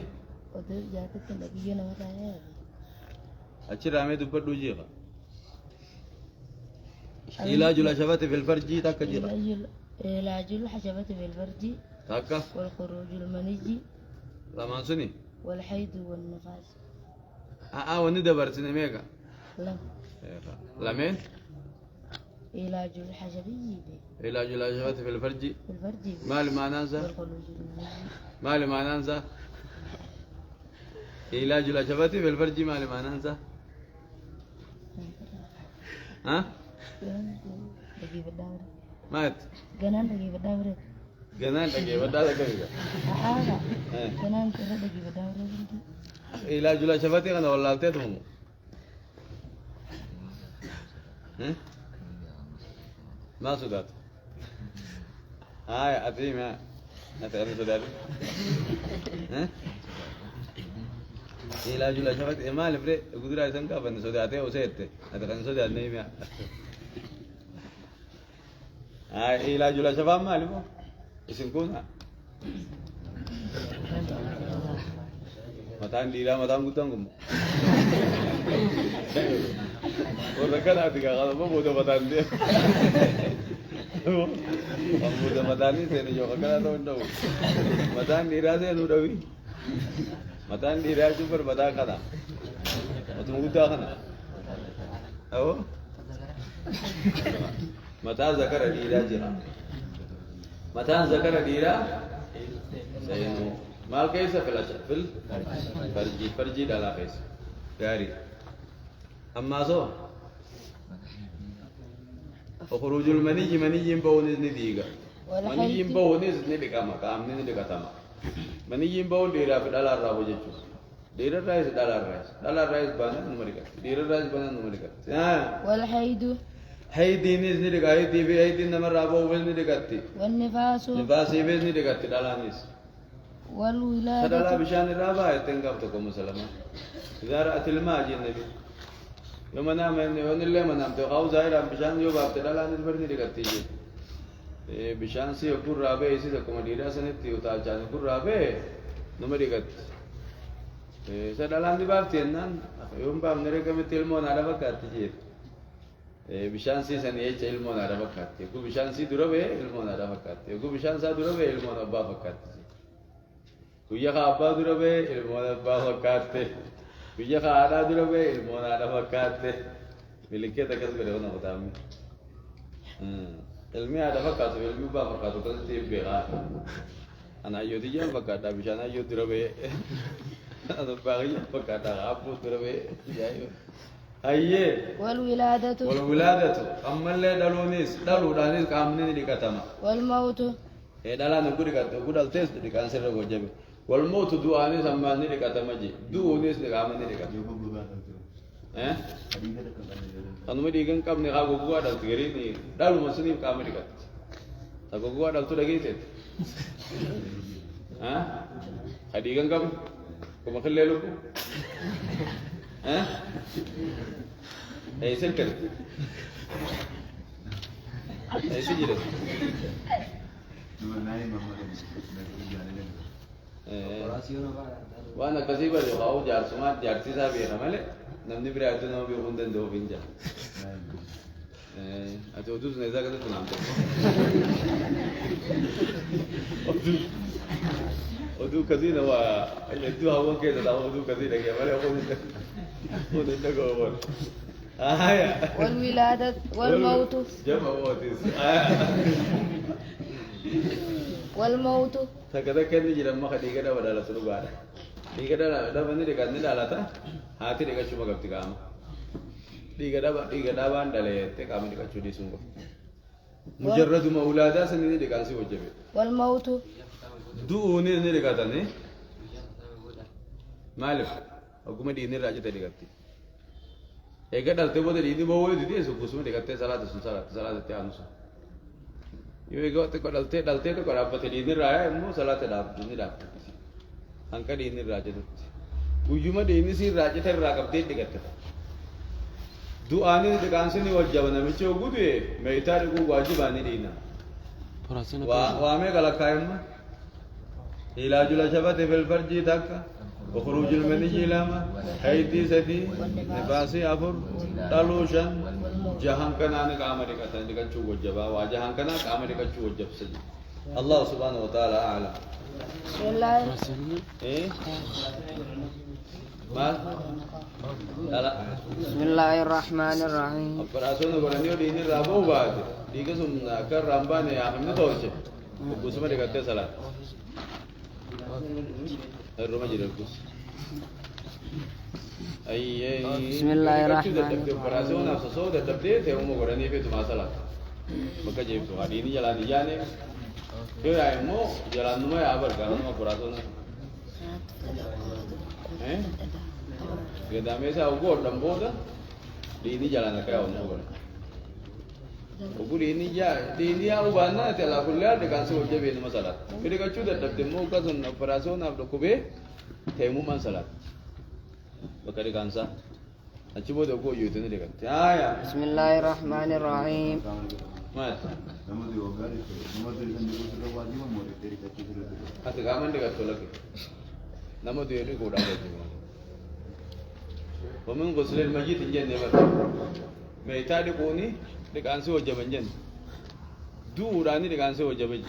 ودو جاتت النبي نمرها أشي رامي دبن دوجيها علاج الحشفة في الفرج تاكا جرا علاج الحشفة في الفرج تاكا والخروج المني لما سني والحيض والنفاس وندبر سني ميكا لم لمين علاج الحشفية علاج الحشفة في الفرج ما لما ننسى والخروج المني ما لما ننسى علاج الأشفة في الفرج ما لما ننسى ها Lagi berdaur. مات Ganan lagi berdaur. جنان لقي ودا لقي Ada. Ganan kira lagi berdaur. علاج الأشفة أنا والله تدهم ما سودات هاي أتري ما أتري سودات علاج الأشفة ما لبري قدرة إنسان كافن سوداته وسيته أتري سودات نيم يا هاي علاج الأشفة ما لبو اسمكونا متان ديرا متان قطعهم وركان أتيك هذا ما بوده متان دي हम मुझे मतानी से नहीं जो करा तो उनको मतान नीरा से नू रवि मतान नीरा जो पर बता करा तुम उठा करा आओ मतान ज़कर नीरा जिरा मतान ज़कर नीरा सही माल कैसे फिल फर्जी डाला कैसे यारी अम्मा सो وخروج مني ينبون نديغا مني ينبون نديغا مكام نديغا تما مني ينبون ديرا بدالار راو جچو ديرا رايس بانا نمريكا ديرا رايس بانا نمريكا والحيد حيدي نديغا حيدي بي حيدي نمر راو ول نديغا تي والنفاس نفاس بي نديغا تي دالانيس والولادة فدالا بشان الرابع تنقفتكم مسلما اذا رأت الماء جي النبي يوم نام يوم اللي ما نام تقاو زاهر بشان يوم بابتلا لا نسبرني لقتي جي بشان سي يكون رابع إيشي تكو مديرة سنتي وتاج جان يكون رابع نمري قت سدالان دي بابتينان يوم باب نريك متلمون على بكات جي بشان سي سنيه علمون على بكات يكو بشان سي دربه علمون على بكات يكو بشان سا دربه علمون أبا بكات كويا خابا دربه علمون أبا بكات بيجي خاطر دلوا به المونا ada fakate miliknya tak kasih beliau nak tahu ilmu ada fakate ilmu bah fakate kan tiap berak anak yo dia fakate tapi sana yo dulua be ada bagi fakate apa dulua be jaya ayye والولادة أما اللي دالو دانيس كامنين دي كتاما والموت دالا نقول دال تيس دي كانسر رجو جبه والموت دواني سمعني دي كتاما جي دوانيس دي كامنين دي كتاما أنا ما دي كان كم نقابو gua dal tigeri ni dalu masini kami di kata aku gua dal tu lagi tu hadi kan kam kau makan lelu ऐसे कर ऐसे जी रहे वाना कसी बार जो खाओ जार सुमात जागती साहब ये हमारे नमनी पर आते ना भी उन दिन दो बिंजा अच्छा उधर से ऐसा करते तो नाम उधर कसी ना वो ये तो हवा के तो उधर कसी लगे हमारे वो दिन तक वो والولادة والموت والموت فكذا كان يجي لما خدي كده بدل سلوكه دي كده ده بندي دي كان لا تا هاتي دي كشوف كم تكام دي كده بان دله تكام دي كشوف دي سونغ مجرد ما أولاده سنين دي كان سي وجبه والموت دوني دي كده نه مالك أقوم دي نراجع تدي كده एक डलते बोले रीति बहु दीदी है सुकुस में देखते सलाह देते आनुसा ये एक बात को डलते तो करा पते रीति रहा है मु सलाह ते डाब नहीं डाब अंका रीति राजे तो उयुमा रीति सी राजे थे राकब दे देखते दो आने दुकान से नहीं वजह बना मिचे वो गुदे मैं इतारे को वाजिब आने देना वाह में गलत कायम इलाजुला शबा तेबल पर जी तक وخروج المني لما حيدي سدي نفاسي أفر تلوشن جهان كنا نكامري كتان دكان شو وجبا وجهان كنا كامري كشو وجب سدي الله سبحانه وتعالى أعلم بسم الله ما لا بسم الله الرحمن الرحيم أفراسون غرانيو ديني رابو بعد ديكا سمنا كر رامبان يا همني توجه بسمة دكتة سلام الروما جربوس بسم الله الرحمن الرحيم. Operasion nafsa so da tabde te umu gorani fe tuma sala maka je to adi ni jalan jane yo ya mo jalan no ya bar garan ma operasion ya da me sa ugo dambo da di ni jalan ka ya umu gorani ugu di ni ya ubana te la kullar de kan so je be ni masala kede ka chu da tabde mo ka son operasion na do kube te mu man salat bakari kansa acibo da ko yuto ne daga aya Bismillahirrahmanirrahim. mas ata gaman daga tolake namo de ri ko da ga jima wa min ghusl al mayyit janne ba mai ta da ko ni daga an so jaban jan dura ni daga an so jaban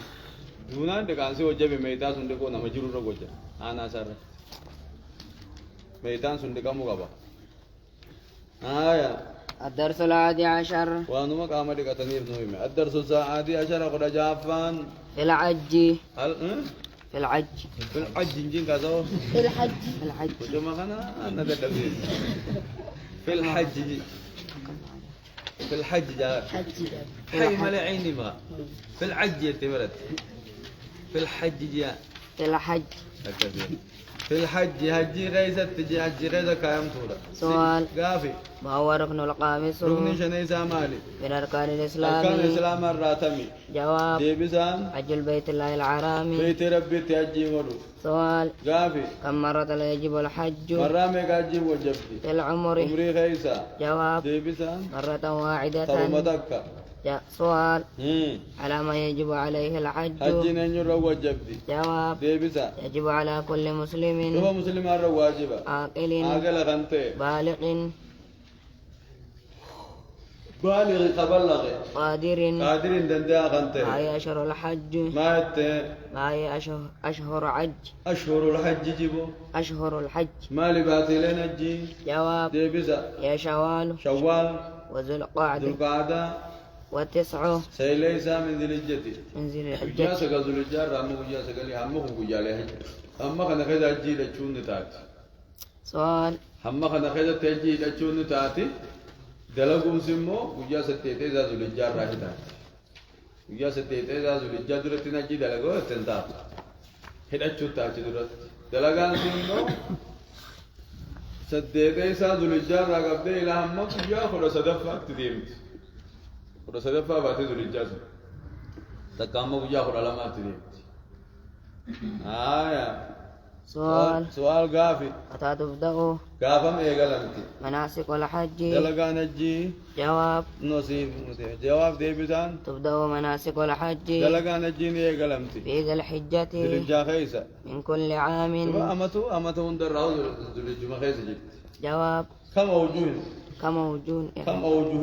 duna daga an so jabe mai ta sun da ko na majrur rogoja ana sarra ميتان سندك مغبا الدرس الحادي عشر وانو مقام دي كتنير نويم الدرس الحادي عشر قد جافان في الحج في الحج في الحج جين كذا في الحج وجمع كنا انا تدبير في الحج في الحج جاء حي مال عيني ما في الحج يتمرد في الحج جاء في الحج في الحج هجي غيثة تجي هجي غيثة كايم تورا سؤال قافي ما هو ركن الخامس ركن شنيس مالي من أركان الإسلام أركان الإسلام الراتمي جواب دي بسان حج البيت الله الحرام بيت ربي تهجي مرو سؤال قافي كم مرة لا يجب الحج مرامي قاجي وجبتي في العمر عمري غيثة جواب دي بسان مرة واحدة ترمتك سؤال على ما يجب عليه الحج حج ننجر وجبتي جواب دي بسان يجب على كل مسلم هو مسلم على واجبة عاقل غنتي بالغ بالغ قبلغ قادر دندا غنتي ما هي أشهر الحج ما هي أشهر حج أشهر الحج جيبو أشهر الحج ما لباتي لنا الجي جواب دي بسا يا شوال وذو القعدة وتسعة سيليسا من ذي الجدي من ذي الحجة جاسا قزو الجار رامو جاسا قالي همخو قجالي حج همخ نخيزا جي لچون تاتي سؤال همخ نخيزا تجي لچون تاتي دلقون سمو قجاسا تيتي زازو الجار راهي تاتي قجاسا تيتي زازو الجار درتنا جي دلقو تنتات هدچو تاتي درت دلقان سمو سديتي زازو الجار راقبدي إلى همخ قجا خلا صدفة تديمت خلا صدفة باتي ذو الجاسا تكامو قجا خلا لما تديمت سؤال قافي متى تبدأ قافم إيقلمتي مناسك الحج دلقان الجي جواب نصيب جواب دي بسان تبدأ مناسك الحج دلقان الجي إيقلمتي في ذي الحجة ذو الجا خيسة من كل عام أمتو اندر راو ذو الجمع خيسة جد جواب كم أوجه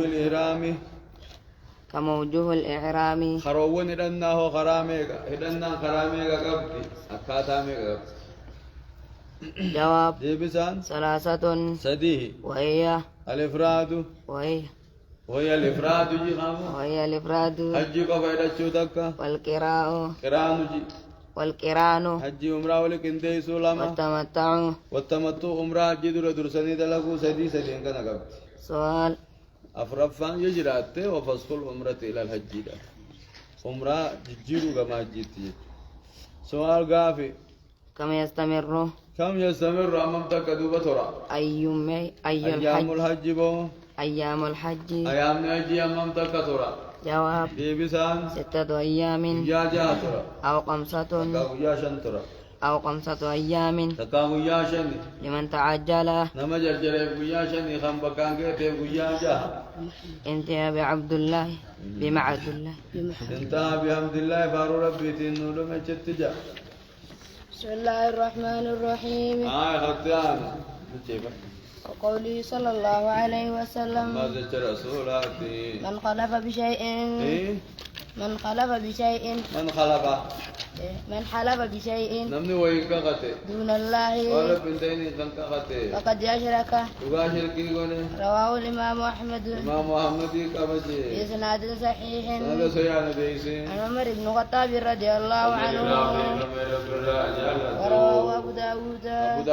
الإحرام كم وجوه الإحرام خروون هدنا هو خراميك هدنا خراميك قبدي أكاتاميك قبدي جواب دي بسان ثلاثة سديه وهي الإفراد وهي الإفراد جي خامو وهي الإفراد حجي قفايدة شوتك والقران حجي عمره ولكن دي سلامة والتمتع عمره جدر درسني دلقو سدي انكنا قبدي سؤال أفرفان يجرات وفسخ العمرة إلى الحج ده عمرة جيرو كما جيتي سؤال قافي كم يستمر أمامك دوبة ترى أيام الحج بو أيام الحج أيام الحج أمامك ترى جواب بيبسان 6 أيام يا ترى أو 5 يا شنترى أو 5 أيام تكامو يا شني لمن تعجل نما جرجر يا شني خم بكان كيف يا جا انتهى بعبد الله بمعبد الله انتهى بحمد الله فارو ربي تنور ما تتجا بسم الله الرحمن الرحيم ختان وقوله صلى الله عليه وسلم ما ذكر رسولاتي من خلف بشيء من حلف بشيء نمني وين كغتي دون الله ولا بنتين كان كغتي فقد أشرك رواه الإمام أحمد كبجي بإسناد صحيح هذا سيان ديسي عن عمر بن الخطاب رضي الله عنه ورواه أبو داود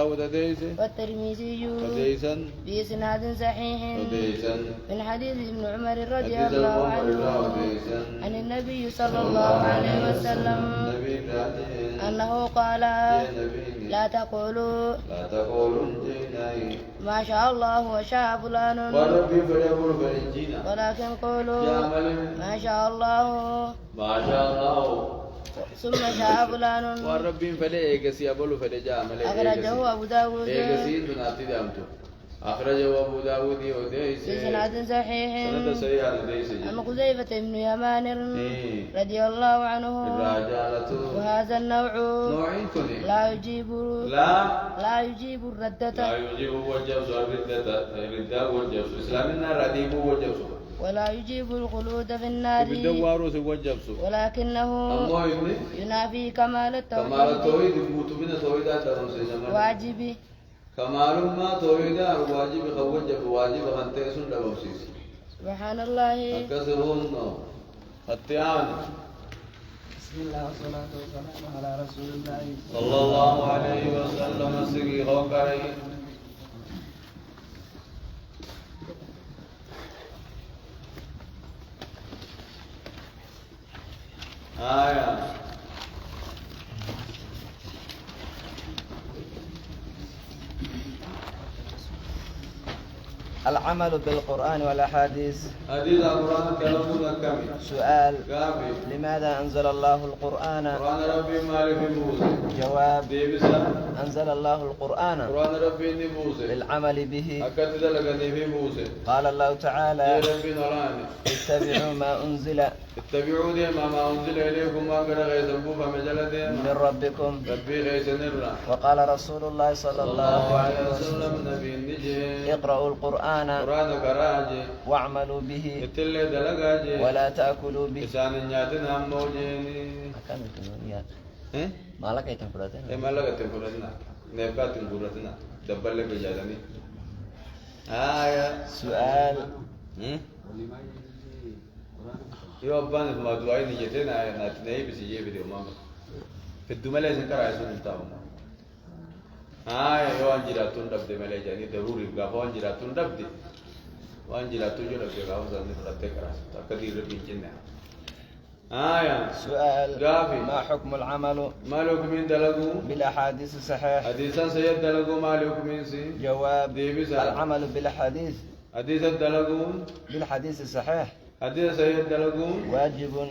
داود أديس والترمذي أديسا بإسناد صحيح أديسا من حديث ابن عمر رضي أديسا الله محمد عنه أديسا عن النبي صلى الله عليه وسلم نبي العدين أنه قال يا نبي لا تقولوا لا تقولوا جيناي ما شاء الله وشاء فلان وربي فليقول فلنجينا ولكن قولوا جامل ما شاء الله ما شاء الله ثم شاء فلان وربي فلي إيجاسي أبولو فلي جامل أخرجه أبو داود إيجاسي دوناتي دامتو أخرجه أبو داود وديس بسند صحيح سند صحيح وديس عن حذيفة بن يمان رضي الله عنه الرجالة وهذا النوع نوعين كني لا يجيب الردة لا يجيب وجبس الردة وجبس إسلامنا رديب وجبس ولا يجيب الخلود في النار بدوارو وجبس ولكنه أما يبني ينافي كمال كمال التوحيد التوحيد يموت من التوحيدات واجب كمال ما توحيدا واجب خوجب واجب خنتيسون لبوسيس سبحان الله أكسرون التيان بسم الله والصلاة والسلام على رسول الله صلى الله عليه وسلم سقي خوكري آية العمل بالقرآن والأحاديث. حديث القرآن كلامنا كامل. سؤال: كامل. لماذا أنزل الله القرآن؟ قرآن ربي مالك موسى. جواب: ديبسا. أنزل الله القرآن قرآن ربي موسى للعمل به. أكد لك في موسى. قال الله تعالى: يا ربي نراني اتبعوا ما أنزل اتبعوا ما أنزل إليكم ما قد غيثنبوا فمجلة من ربكم. ربي غيثنرنا. وقال رسول الله صلى الله عليه وسلم: نبي النجي اقرأوا القرآن قرآن كراجي واعملوا به اتلي دلقاجي ولا تأكلوا به. إسان نياتنا موجيني أكمل كلمة. إيه؟ ما لك يتنفرتنا. إيه ما لك تنفرتنا نبقى تنفرتنا دبل لك بجالني آية. سؤال: يو أبان ما دعائي نجتنا ناتناي بسيجي بدي ماما في الدملة سنكر عيسون انتاهم يو أنجلاتون دبدي ملي جاني ضروري غافو أنجلاتون دبدي وأنجلاتون جو دبدي غافو زاني فرطة كراس تكدير ربين جنة سؤال: غافي ما حكم العمل مالك من دلقو بالأحاديث الصحيح؟ حديثا سيد دلقو مالك من سي. جواب: ديبسا. العمل بالحديث حديثا دلقو بالحديث الصحيح حديث سيد دلقو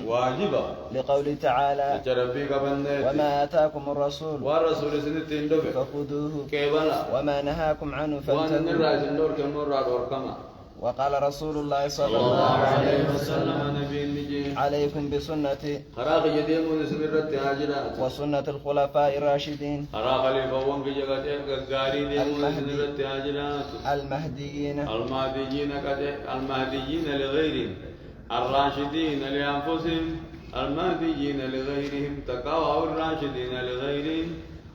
واجبا لقوله تعالى: ربي قبلنا وما آتاكم الرسول والرسول سنتين دبي فخذوه كيبلا وما نهاكم عنه وان فانتهوا. نراج النور كنور راد كما وقال رسول الله صلى صلى الله عليه وسلم نبي نجي عليكم بسنتي خراق يدين من سمرت هاجرات وسنة الخلفاء الراشدين خراق خليفة وان في جگہ غاري دي من سمرت هاجرات المهديين المهديين لغيرهم الراشدين لأنفسهم المهديين لغيرهم تقاوى الراشدين لغيرهم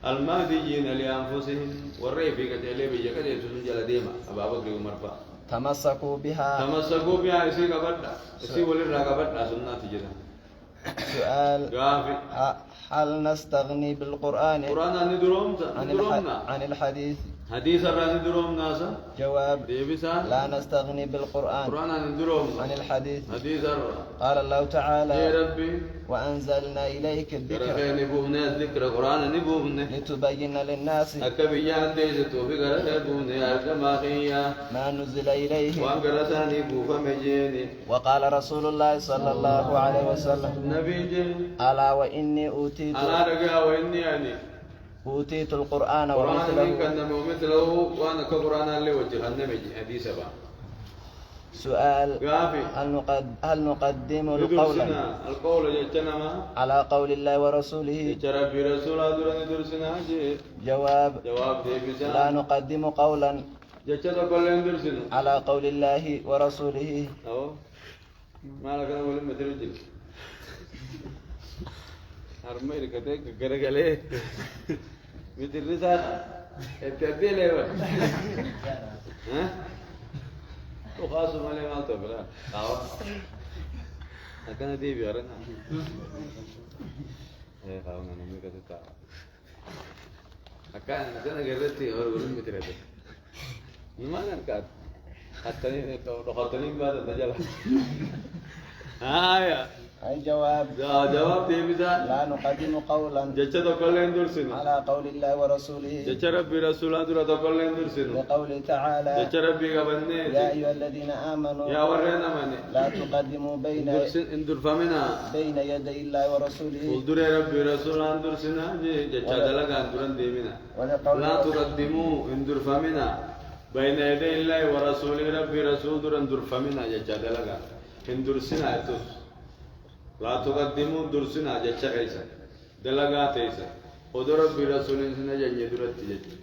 المهديين لأنفسهم والريفي كتلي بيجا كتلي تسنجل ديما أبا بكر عمر فا تمسكوا بها إسي كبدا إسي ولي راكبدا سنة تجدا. سؤال: غافي هل نستغني بالقرآن قرآن عن الحديث؟ حديث الراني دروم ناسا. جواب: ديبسا. لا نستغني بالقرآن قرآن عن دروم عن الحديث. حديث الرا. قال الله تعالى: يا ربي وأنزلنا إليك الذكر نبونا ذكر قرآن نبونا لتبين للناس أكبيان ديز توفيق ربونا أركماخيا ما نزل إليه. وانقرتاني بوفا مجيني. وقال رسول الله صلى الله عليه وسلم: نبي جي ألا وإني أنا رجع وإني يعني أوتيت القرآن قرآن ومثله. كان ومثله وأنا كقرآن اللي وجه النبي حديث با. سؤال: غافي هل نقدم القول يجتنما على قول الله ورسوله؟ ربي رسول أدرني درسنا جي. جواب: ديبسا. لا نقدم قولا جتنا كلهم درسنا على قول الله ورسوله. أو ما لك أنا ولا مدرج هرمي ركتك كرجله مدرسة التبديل هو ها وخاص ما لي ما تبلا أو أكن دي بيارنا إيه خاونا نمي كتتا كان أنا قررتي أقول مترتب ما كان حتى لو خطني بعد النجلة هايا الجواب جواب تيمسا لا نقدم قولا جتة تقول لندر سنو على قول الله ورسوله جتة ربي رسوله تقول لندر سنو لقوله تعالى جتة ربي قبلني يا أيها الذين آمنوا يا ورنا مني لا تقدموا اندر فمنا بين يدي الله ورسوله قلدر ربي رسوله اندر سنا جتة دلقا اندرن ديمنا لا تقدموا اندر فمنا بين يدي الله ورسوله ربي رسول در اندر فمنا جتة دلقا اندر سنا اتوس لا تقدموا درسنا جتة كيسا دلقا تيسا ودر ربي رسول سنا جنة درت جتة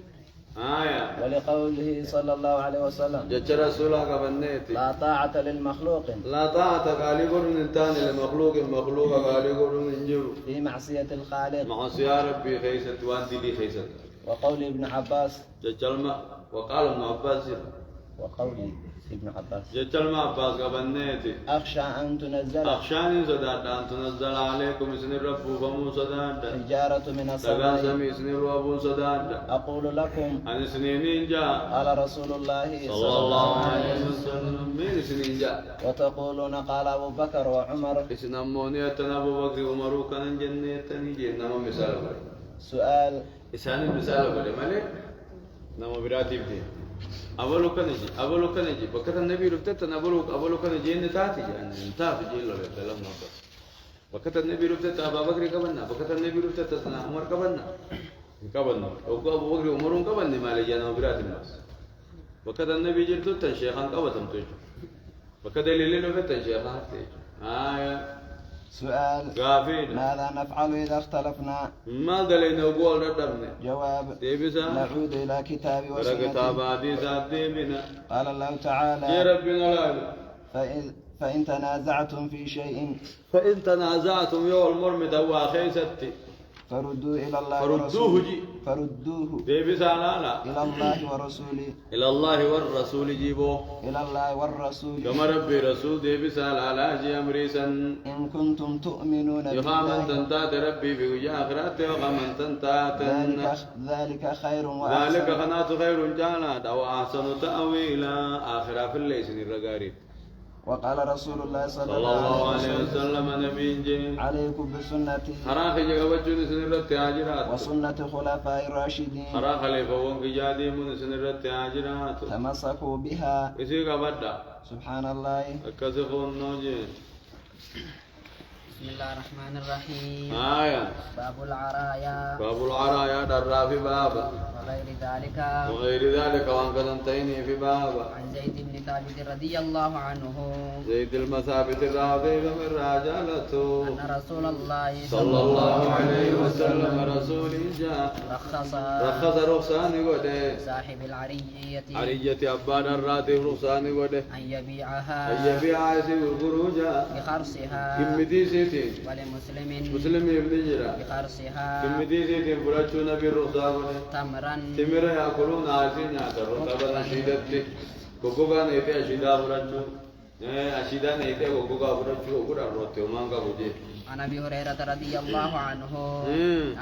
آية ولقوله صلى الله عليه وسلم جتة رسوله قبلنيتي لا طاعة للمخلوق لا طاعة قالقر من تاني لمخلوق المخلوق قالقر من جر في معصية الخالق معصية ربي خيست وانتي لي خيست وقول ابن عباس جتلما وقال ابن عباس وقول ابن عباس جتلما عباس قبلنيتي أخشى أن تنزل أخشاني صداد أن تنزل عليكم اسم الرب فمو صداد حجارة من سقا السماء سمي اسم الرب صداد أقول لكم عن سنين جاء قال رسول الله صلى الله عليه وسلم من سنين جاء وتقولون قال أبو بكر وعمر اسم أمونية أبو بكر عمر كان جنة تنجي نما مثال سؤال إسان المثال بده مالك نما براتي بدي أولو كنجي بكرة النبي رفتت أولو كنجي إن تاتي يعني تاتي جيلو لكلام نصر بكرة النبي رفتت أبا بكر كبرنا بكرة النبي رفتت أنا عمر كبرنا أو أبو بكر عمر كبرنا مالي جانا براتي الناس بكرة النبي جرتو تنشيخان كبتم تيجو بكرة الليل رفتت تنشيخان تيجو سؤال غافين ماذا نفعل إذا اختلفنا ما دلينا وقول ردبنا جواب ديبسا نعود إلى كتاب كتاب وسنة حديث ديبنا قال الله يا تعالى ربنا لا فإن تنازعتم في شيء فإن تنازعتم يوم المرمد هو خيستي فردوه إلى الله فردوه ورسوله جي فردوه ديبسا لا إلى الله ورسوله إلى الله والرسول جيبوه إلى الله والرسول كما ربي رسول ديبسا لا جي أمريسا إن كنتم تؤمنون يخامن بالله تنتات ربي بوجه آخرات وخامن تنتات ذلك خير ذلك وأحسن خنات خير جالات أو أحسن تأويلا آخرة في الليل الرقاري وقال رسول الله صلى صلى الله الله عليه عليه وسلم وسلم نبي جي عليكم بسنتي حراخ جوجون سنرت هاجرات وسنة خلفاء الراشدين حراخ خليفة وانك جادي من سنرت هاجرات تمسكوا بها إسي كبدا سبحان الله أكسفون نوجي بسم الله الرحمن الرحيم آية باب العرايا باب العرايا درا في باب وغير ذلك وغير ذلك وان كنتيني في باب عن زيد بن ثابت رضي الله عنه زيد المثابت الراضي من رجالته أن رسول الله صلى الله عليه وسلم رسول جاء رخص رخصان قده صاحب العرية عرية أبان الراتب رخصان قده أن يبيعها أن يبيع عيسي الخروجا بخرصها كمدي سيتين ولمسلم مسلم ابن جرا بخرصها كمدي سيتين براتشو نبي رخصان قده تمرا تمر يأكلون عايزين يأكلون طبعا أشيدتي كوكوكا نيتي أشيدا براتشو أشيدا نيتي كوكوكا براتشو كوكوكا روتي ومانكا بوجي عن ابي هريره رضي الله عنه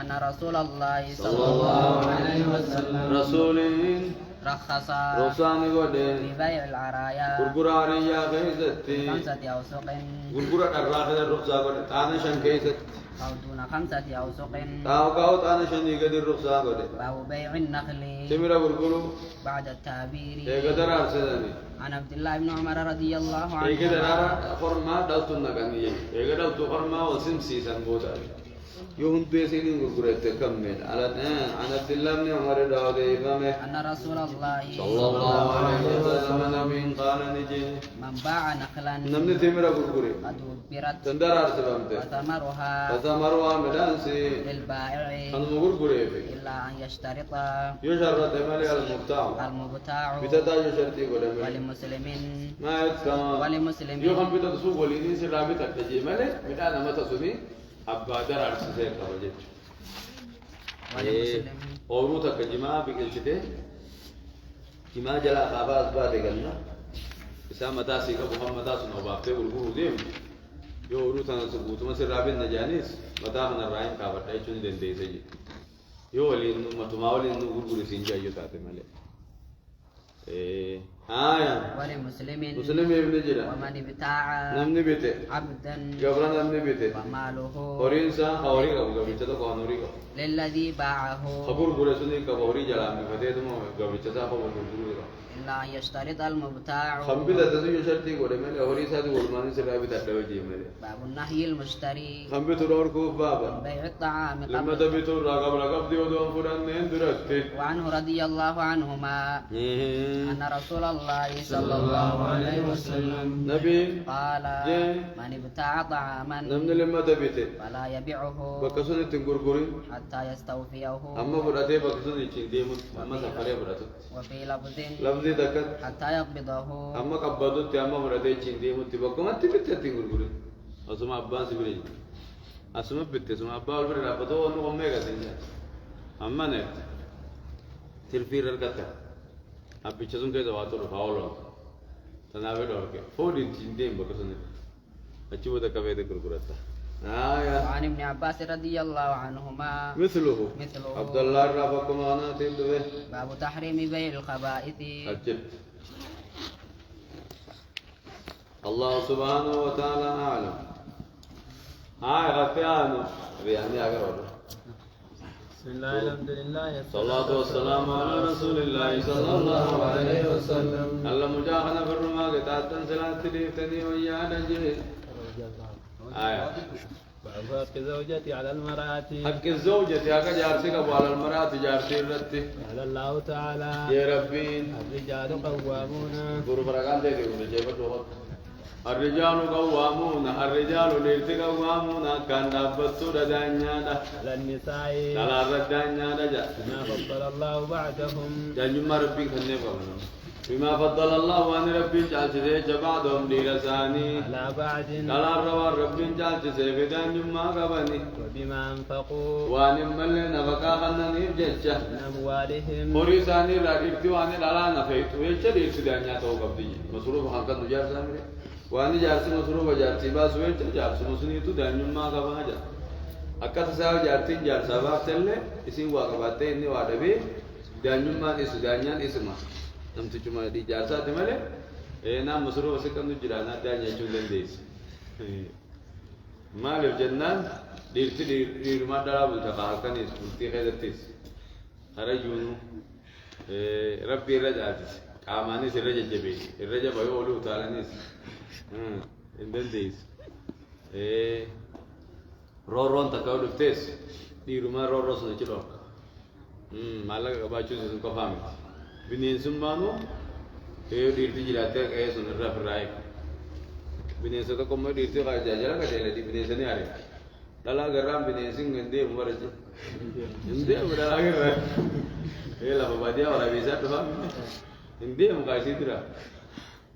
ان رسول الله صلى الله عليه وسلم رسولين رخص رخصان قده في بيع العرايا غرغراريا كيستي 5 أوسق غرغرا الراخد الرخصة قده تانا شن كيست أو دون 5 أوسق تاو تانا شن يقد الرخصة قده أو بيع النخل تمر غرغرو بعد التعبير يقدر أرسلني عن عبد الله بن عمر رضي الله عنه يقدر أرى خرما دلتنا كنيه يقدر خرما وسمسي سنبوتا يوم بيسين غرغرت كمل على عن عبد الله بن عمر رضي الله عنه أن رسول الله صلى الله عليه وسلم نبي قال نجي من باع نخلا نمني تمر غرغري قد أدبرت تندر أرسلمت وثمرها مدانسي للبائع أنا غرغري إلا أن يشترط يشرط مالي المبتاع بتدا يشرتي قدام ولمسلم ما يتسمى ولمسلم يوم بيتا تسوق وليني سرابي تكتجي مالي مدانا متى سمي أبا در أرسل كوجت ولمسلم أوروتا كجماعة بيجلسته جماعة جلا خاباز بعد كلنا إسا متاسي كمحمد تاسو نوبابته والغرو ديم يو أوروتا نسبوت مسير رابين نجانيس متاهنا الرحيم كابر أيشون دين ديسجي يولي إنه ما تماولي إنه غرغر سينجا يتعاطي مالي آية ولمسلم مسلم ابن جرا ومن ابتاع نمني بيته عبدا قبل نمني بيته وماله هورينسا هوري قبل بيته قانوري للذي باعه خبر برسوني كبوري جلامي فتيه ما قبل بيته خبر برسوني إلا أن يشترط المبتاع خمبي تدسو يشرتي قولي مالي هوري سادي قولماني سرابي تدوجي مالي باب النهي المشتري خمبي تدور كوف بابا بيع الطعام لما قبل تبيتوا رقب ديو دوم فران نين درستي وعنه رضي الله عنهما أن رسول الله صلى الله عليه وسلم نبي قال جاء. من ابتاع طعاما نمني لما تبيته فلا يبيعه بكسوني تنغرغري حتى يستوفيه أما فراتي بكسوني تشينديمون أما سفري فراتو وفي لفظ لفظي دكت حتى يقبضه أما كبادو تياما فراتي تشينديمون تبكما تبيته تنغرغري أسمع أبان سبري أسمع بيته أسمع أبان الفري رابطو أنو قمي كتنجا أما نت تلفير الكتا أبي تشون كذا واتو رفاولو تناوي دورك فودي تشينديم بكسوني أشوف ده كفاية كركرتا وعن ابن عباس رضي الله عنهما مثله مثله عبد الله رافقكم أنا تبدو باب تحريم بيع الخبائث أجل الله سبحانه وتعالى أعلم هاي غتيانو يعني أقرب بسم الله الحمد لله الصلاة والسلام على رسول الله صلى الله عليه وسلم الله مجاهنا في الرما قطعة صلاة تليفتني ويانا جهد آية باب حق زوجتي على المرأة حق الزوجة حق جارسك وعلى المرأة جارسي الرتي قال الله تعالى يا ربي الرجال قوامون guru barakan deh guru jawab doa. الرجال قوامون الرجال ليرتي قوامون كان دابتو ددانيا دا على النساء دلا ردانيا دا جا بما فضل الله بعدهم جانجما ربي خنه قوم بما فضل الله وان ربي جالس جبعدهم لرساني على بعد دلا روا ربي جالس جانجما قبني وبما انفقوا وان مل نفقا خنني جچا من اموالهم موريساني راغيرتي وان دلا نفيت ويچ ديرتدانيا تو قبدي مصروف حقن نجار سامري واني جارسي مصروف جارسي باس ويچ جارسي مسني تو دانجما قبا جا akkata saa jaartiin jaarsabaaf talle isin waa qabattee inni waa dhabee daanyummaan isu daanyaan isuma namtichuma di jaarsaati malee naan masruufa si qabnu jiraan addaan jechuu dandeessi maaliif jennaan dhiirti dhiirumaa dhalaa bulta kaa akkanis bultii keessattis harajuunu rabbi irra caalchise qaamaanis irra jajjabeessi irra jabayoo oluu utaalanis hin dandeessi roorroon takka yoo dhuftees dhiirumaa roorroo sun achi dhorka maallaqa qabaachuun sun qofaa miti bineensummaanuu yoo dhiirti jiraattee qe'ee sun irra firraa eegu bineensota qommoo dhiirtii tajaajila qajeelati bineensani ari'a dhalaa garraan bineensin hin deemu baraje hin deemu dhalaa garraan lafa baadiyyaa waraabeessaa dhufaa hin deemu kaasii bira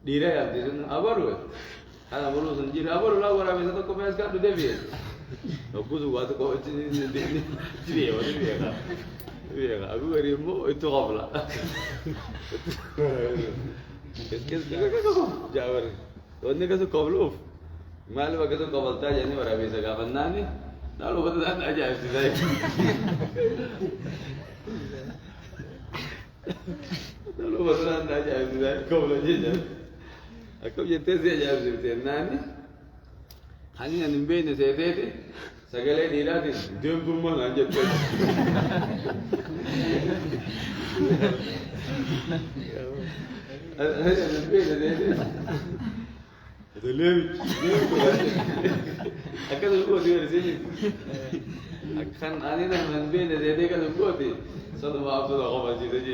dhiira yaabdi sun abaru kana buluu sun jira abaru laa waraabeessa tokko fees kadhu deebi'e Aku waktu kau ini dia, waktu dia kan, aku beri mu itu kau lah. Kes jawar, orang ni kau belum, malu kau kau balta jadi orang bisa kau nani, lalu betul aja sih saya. Lalu betul aja sih saya, kau belajar. Aku jadi saja sih nani. Hanya nimbe ni sete sagale dirati dembumma anjette hanya nimbe ni sete itu lebih akan lupa dia sini akan ani dah nimbe ni sete kan lupa dia satu maaf tu aku masih saja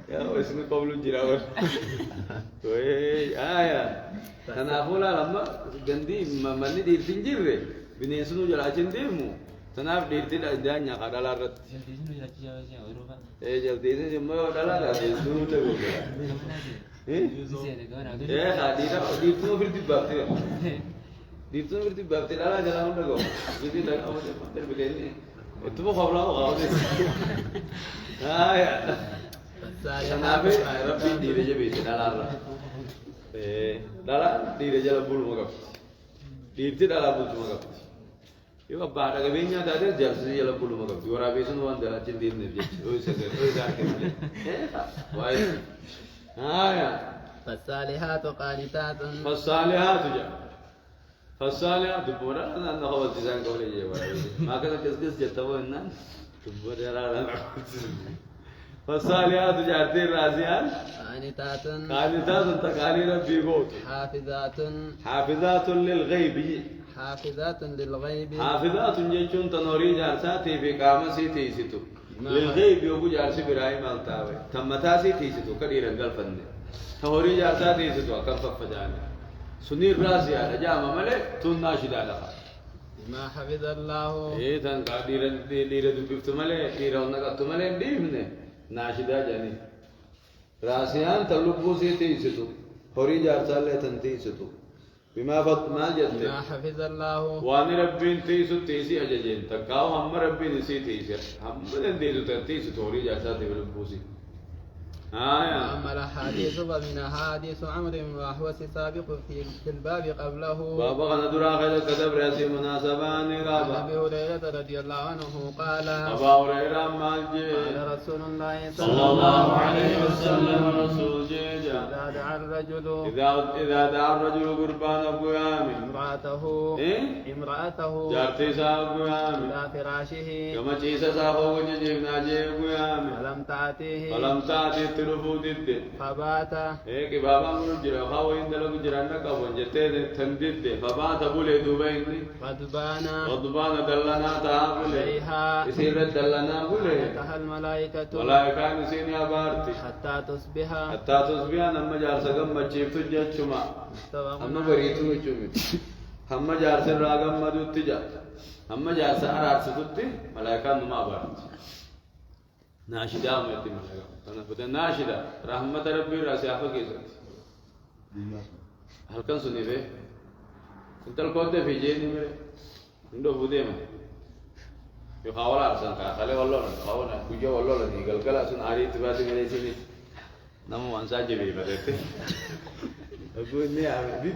ya wes ni kau belum jirawat weh ayah tanafula lama ganti mani di tinjir deh binesunu jalan cendemu tanaf di tidak janya kadalarat jaldi ini cuma kadalarat itu tu kadira di itu berarti bapti di itu berarti bapti lala jalan udah kok jadi dah awak cepat begini itu mau kau lalu kau ni ayah tanafnya Rabbi di reja besi dalarat dalam diri jalan bulu magap, diri dalam bulu magap. يبقى بعد قبينيا تادر جالسين يلا كل ما قبي ورا بيسون وان دلا جندين نبي ويس كده وايد يا فالصالحات قانتات فالصالحات جا فالصالحات بورا أنا هو تيجان قولي جوا ما كنا كس جتوا إنن بورا لا فالصالحات جاتي رازيان قانتات تقالي ربي قوت حافظات للغيب حافظات للغيب حافظات جيشون تنوري جارساتي في قامسي تيسيتو للغيب يوجو جارسي براي مالتاوي تمتاسي تيسيتو كدير القلفن تنوري جارساتي تيسيتو أكم ففجاني سنير راسي على جامع ملك تناشد على ما حفظ الله إيه تان قادير دير دبيفت ملك دير ونقطت ملك ديمنه ناشدا جاني راسيان تلقوسي تيسيتو هوري جارسالة تنتيسيتو بما فت ما جت ما حفظ الله وان ربين تيسو تيسي أججين تكاو هم ربين نسي تيسي هم بدن ديسو تنتيسو توري جارسالة تلقوسي أما الأحاديث فمن أحاديث عمرو بن الأحوص سابق في الباب قبله بابا غنا درا خير كتب راسي مناسبان غابا أبي هريرة رضي الله عنه قال أبا هريرة مالجي قال رسول الله صلى الله عليه وسلم رسول جيجا إذا دعا الرجل إذا دعا الرجل قربان قيامي امرأته جارتي صاحب قيامي إلى فراشه كما جيسا صاحب جيجنا جي قيامي فلم تأتيه تلفو دد فبات إيه بابا من جرا خاو يندلو جرانا كابون جتة تندد فبات بولي دوبين غضبان دلنا تابولي يصير دلنا بولي الملائكة ملائكة نسيني أبارتي حتى تصبح نما جار سقم مجيب تجت شما أما بريتو شومي هم جار سر راغم مدو تجا هم جار سر أرس تجت ملائكة نما أبارتي ناشدا ميتي ملائكة أنا بدأ ناشدا رحمة ربي راسيافة كيسات هل كان سني به أنت الكود في جيني مره عنده بدي ما يخاول أرسل كأخله والله خاونا كوجا والله لدي قال كلا سن عاري تبادي مره سني نامو وانسا جبي بدرته أقول إني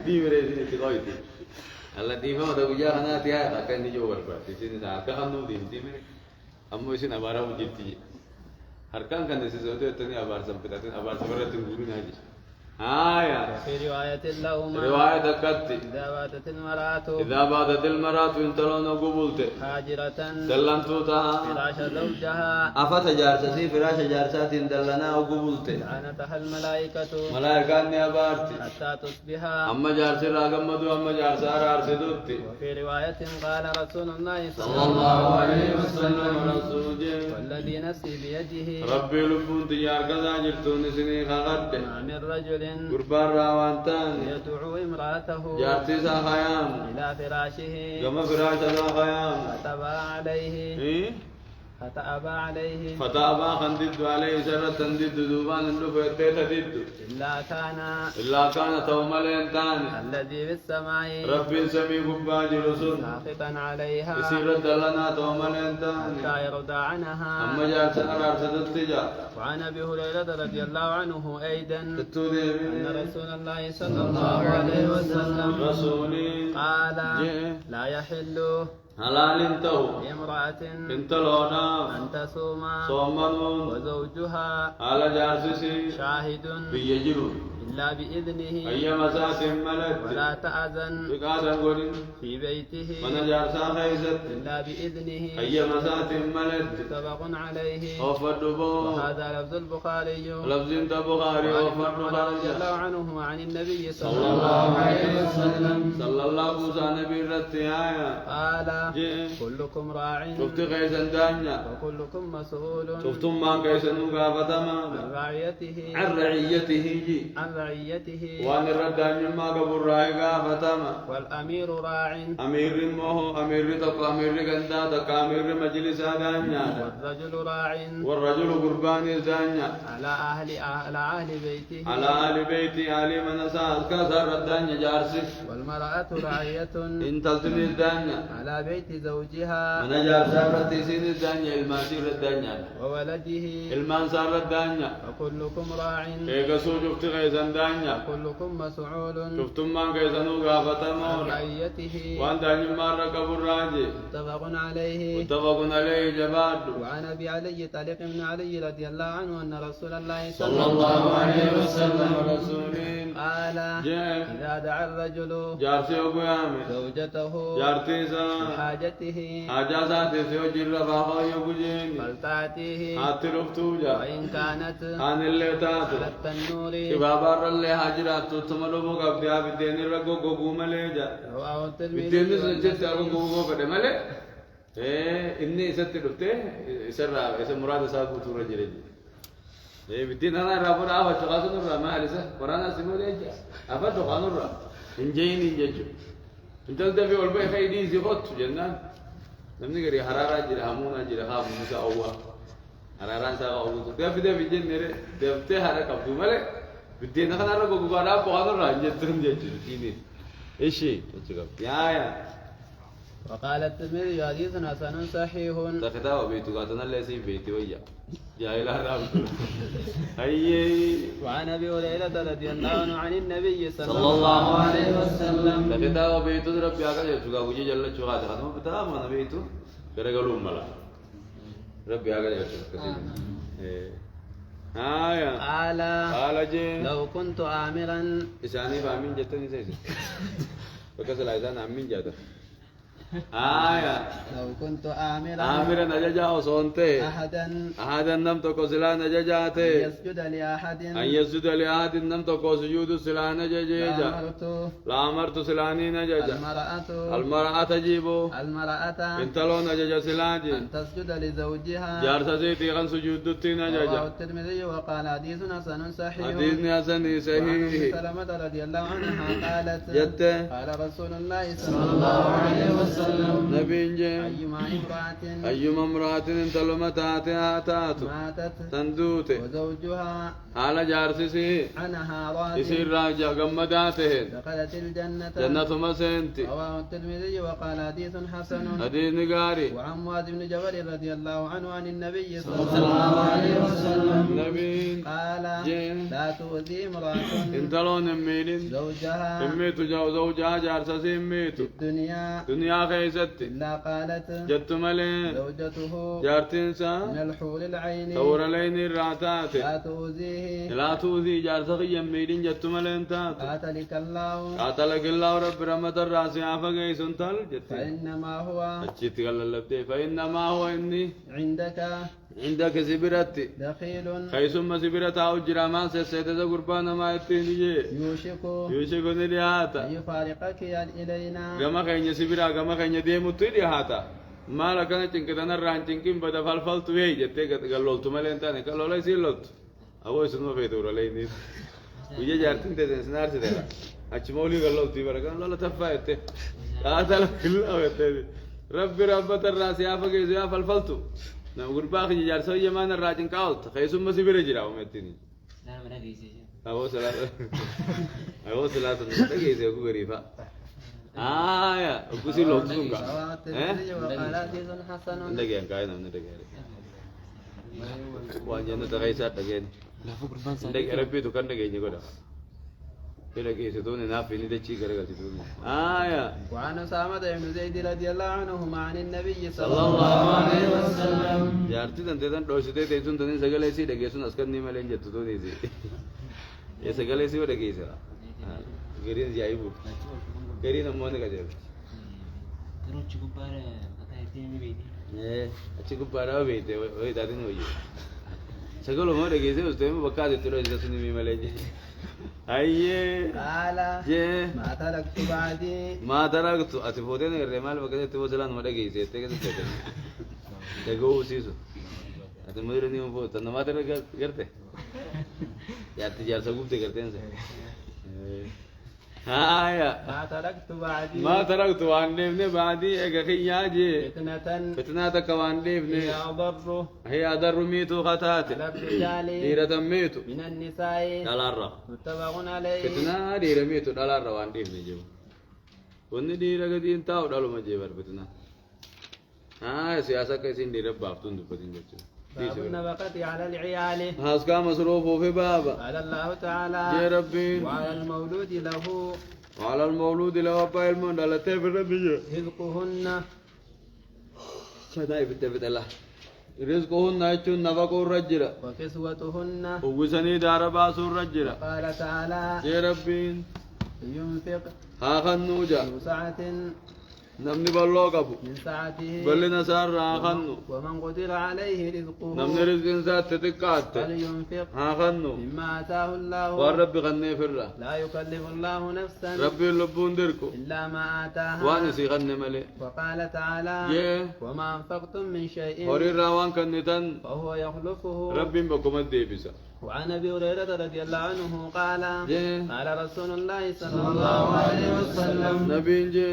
دي مره سني تقولي الله دي ما ده كوجا خنا تيا لكن نيجو وربا تيجي نسأل كهانو دي مره أمو إسنا بارا وجدتي هركان كان نسيزوده تاني أبار سمبتاتين أبار سمبتاتين غوري ناجي في رواية لهما رواية كتي إذا باتت المرأة انتلون قبولت هاجرة دلنتوتها فراش زوجها أفت جارستي فراش جارسات دلنا وقبولت لعنتها الملائكة ملائكة نيابارتي حتى تصبح أما جارس راغمدو أما جارس أرارسدوتي وفي رواية قال رسول الله صلى الله عليه وسلم رسول والذي نفسي بيده ربي لبون تجار كذا جرتوني سني خغد من رجل قربان راوانتان يدعو امرأته جارتي سا خيام إلى فراشه كما فراش سا خيام فتأبى عليه فتأبى خندد عليه سر تندد دوبان اللو فتيت دد إلا كان توملين تاني الذي في السماء رب سمي قباج رسول ساخطا عليها يسير دلنا توملين تاني حتى يرضى عنها أما جارت أرار سدتجا وعن أبي هريرة رضي الله عنه أيضا أن رسول الله صلى الله عليه وسلم قال لا يحل حلال انتو امرأة انت لونا أن تصوم صومنون وزوجها على جارسسي شاهد بيجرون إلا بإذنه أي مساس ملت ولا تأذن بقادر قولين في بيته من جارسا خيست إلا بإذنه أي مساس ملت متفق عليه وفردبو وهذا لفظ البخاري لفظ انت بخاري وفردبو رضي الله عنه عن النبي صلى الله عليه وسلم صلى الله عليه وسلم قال كلكم راع شفت قيسا دانيا وكلكم مسؤول شفتم ما قيسا نقافتما عن رعيته وان الردان ما قبل رايقا فتما والأمير راع أمير موه أمير تقى أمير قندا تقى أمير مجلس دانيا والرجل راع والرجل قربان دانيا على أهل بيته على أهل بيتي أهل من أساس كسر الدانيا جارسي والمرأة راعية إن تلتني الدانيا على بيت زوجها من جار سارت سين الدانيا الماسير الدانيا وولده المان سار الدانيا وكلكم راع إيقا سوجفت غيثا دانيا كلكم مسؤول شفتم من كيسنو غافتمون رعيته وان داني ما ركب الراجي متفق عليه متفق عليه جباد وعن ابي علي طارق بن علي رضي الله عنه ان رسول الله صلى الله عليه وسلم رسولين قال جاء اذا دعا الرجل جارسي وقيامه زوجته جارتيسا حاجته حاجاتي سيو جرى بابا يوجين فلتأتيه هاتي رفتوجا وإن كانت عن اللي تاتو على التنور بابا اللي حاجرات تملو بوك ابدي بدين رغو غو مليجا رواه الترمذي بدين سجت ارغو غو بده ملي اني ست دفته سرا اس مراد صاحب تورا جري بدين انا رابر اه تقاسن الرا ما لسه قرانا سمو ليجا افدو قانورا انجين انججو انت تبي اول باي خيدي زيفوت جنان نمني غري حرارة جري همونا جري خاب موسى أوا حرارة ساقا أوا ده في جنة ده بتة حرارة كابتو ماله بدينا خنا ركو كوارا بوانو رانجة ترم جيجي كيني إيشي إيشي يا وقال الترمذي حديث حسن صحيح تكتاب بيتو كاتنا لسي بيتي ويا جاهلا رام أيه وعن ابي هريره رضي الله عنه عن النبي صلى الله عليه وسلم تكتاب بيتو ربي أكاد يشوكا وجي جل شوكا تكتاب بتاع ما بيتو كرجلوم ملا ربي أكاد يشوكا قال جي لو كنت آمرا إساني فامين جتني سيسي بكسل إسان أمين جاتا لو كنت آمرا نججا وصونته أحدا نم تكو سلا نججاته يسجد لأحد أن يسجد لأحد نم تكو سجود سلا نججيجا لا أمرت سلاني نججا المرأة تجيبو المرأة انتلو نججا سلاجي أن تسجد لزوجها جارتا سيتي غن سجود دتي نججا رواه الترمذي وقال حديث حسن صحيح حديث حسن صحيح سلمة رضي الله عنها قالت جت قال رسول الله صلى الله عليه وسلم نبي أيما امرأة انتلو متاتها تاتو ماتت تندوته وزوجها على جارسي عنها راض يصير راجع قمداته دخلت الجنة جنة مسنتي رواه الترمذي وقال حديث حسن حديث نقاري وعن معاذ بن جبل رضي الله عنه عن النبي صلى الله عليه وسلم نبي قال لا تؤذي امرأة انتلو نميلين زوجها اميتو زوجها جارسي اميتو الدنيا دنيا خيست إلا قالت جت ملي زوجته جارتنسا من الحور العين ثور لين الراتات لا تؤذيه لا تؤذي جارسي يميلين جت ملي انتات قاتلك الله قاتلك الله رب رحمة الراسي عفقه سنتل جت فإنما هو أجيت قال اللبتي فإنما هو إني عندك سبرتي دخيل خيسم سبرت أو جرامان سيدة قربان ما يتيني يوشك نلياتا أن يفارقك إلينا كما كان سبرا كما كان ديمو تلياتا ما لكنا تنكتنا رانتنكين بدا فالفالتو هي جتة قالولتو مالنتاني قالولا يسيلوت أو يسمى فيدورا ليني ويجي جارتين تسنار سيدة أشمولي قالولتو يبركان لا تفايته قاتل كله يتدي ربي ربة الراس يا فقيس يا فالفالتو نقول باقي جالسوا يمان الراجن كاوت خيسوم مسي بيرجع ومتيني لا ما رجيسي أهو سلاسة نتجيسي أكو غريبا يا أكو سيلو تسونغا وقال حديث حسن ندقين كاينا ندقين وانجنا تغيسات دقين ندق ربي تو كان دقين يقولا كلا كيسي توني نافي ندشي كرقا توني وعن أسامة بن زيد رضي الله عنهما عن النبي صلى الله عليه وسلم جارتي تنتظر دوشتي تيسون تنين سجل ايسي دقيسون اسكن نيما لين جتو توني سي ये सगले सी वाले केस है गरीन जाई बुट गरीन अम्मोने का जब रोच को पर आता है तीन भी अच्छी को पारा बेटे वही दादी ने वही सगल हमारे केस है उस टाइम बक्का देते रहो जैसे सुनी में ले जाए आइए आला ये ما تركت أتفوتين الرمال وكذا توصلان ولا كيس है तेरे से देखो उसी से أتمنى नहीं वो तो नमाज़ करते यार तिजार सगुप्ते करते हैं ما تركت وان لبني بعدي أخي ياجي فتنة كوان لبني هي أضر ميتو خطات ديرة ميتو من النساء دلارة متفق عليه فتنة ديرة ميتو دلارة وان لبني جو وني ديرة كدين تاو دالو مجيبر فتنة سياسة كيسين ديرة بافتون دو بدين جو باب النفقة على العيال. هاسكا مصروف في بابا قال الله تعالى يا ربي وعلى المولود له وعلى المولود لو أبا المن على تيف الربي رزقهن شدائي بالتفت الله رزقهن يجون نفقوا الرجل وكسوتهن ووسني دار باسوا الرجل قال تعالى يا ربي ينفق ها خنوجا ذو سعة نمني بلو قبو من سعته بلنا سار ها خنو ومن قدر عليه رزقه نمني رزق ذات تتقات فلينفق ها خنو مما آتاه الله والرب غني فرا لا يكلف الله نفسا ربي اللبون دركو إلا ما آتاها وانسي غني ملي وقال تعالى يه وما أنفقتم من شيء هوري راوان كنتن فهو يخلفه ربي بكم الديبسا وعن ابي هريره رضي الله عنه قال يه قال رسول الله صلى الله عليه وسلم نبي جي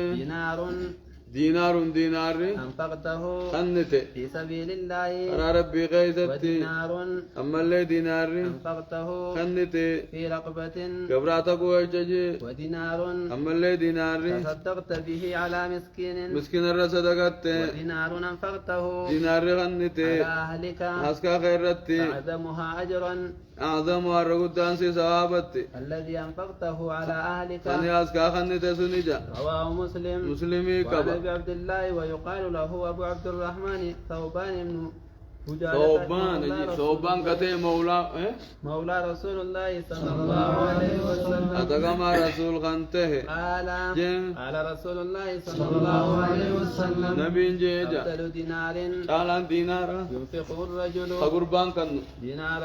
دينار دينار انفقته خنته في سبيل الله أنا ربي غيثتي ودينار أما اللي دينار انفقته خنته في رقبة قبراتك وججي ودينار أما اللي دينار تصدقت به على مسكين مسكين الرصدقت ودينار انفقته دينار خنته على أهلك أسكا خيرتي فأعظمها أجرا أعظم ورقود دانسي ثوابتي الذي أنفقته على أهلك أنا أسكا خنته سنجا رواه مسلم مسلمي وعن كبا ابي عبد الله ويقال له ابو عبد الرحمن ثوبان بن ثوبان كتي مولى رسول الله صلى الله عليه وسلم أتقام رسول خنته قال رسول الله صلى الله عليه وسلم نبي جيجا أفضل دينار قالان دينارا ينفقه الرجل قربان كنو دينار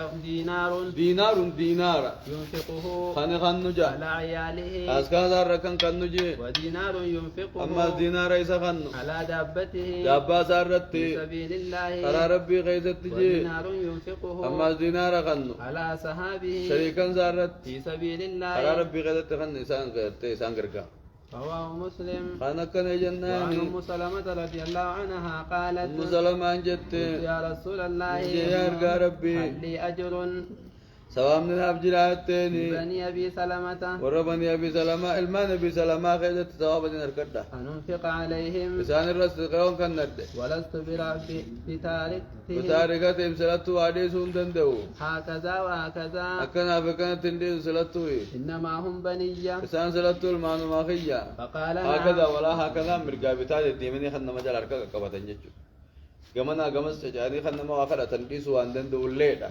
ينفقه خنو جا على عياله أسكا ركن كنو جي ودينار ينفقه أما دينار إيسا خنو على دابته دابا سارتي في سبيل الله ترى ربي غيثت جي ودينار ينفقه أما دينار خنو على صحابه شريكا سارت في سبيل ترى الله ربي غيثت خنو إسان غيرتي إسان غرقا رواه مسلم خانك كان وعن جناني ام سلمة رضي الله عنها قالت أم سلمة جت يا رسول الله يا أرقى ربي هل لي أجر سواء من الأبجلاتيني بني أبي سلمة وربني أبي سلمة المان أبي سلمة خيزت ثواب دين الكردة أن أنفق عليهم لسان الرسل قرون كان نرد ولست بتاركتهم وتاركات إمسلتو وعدي سوندن دو هكذا وهكذا أكنا فكنا تندي سلتو إنما هم بنية لسان سلتو المانو ماخية فقال هكذا ولا هكذا مرقا بتاج الديمني خلنا مجال أركا قبطن جتشو قمنا قمس تجاري خلنا ما وخلا تنديسو عندن دو الليلة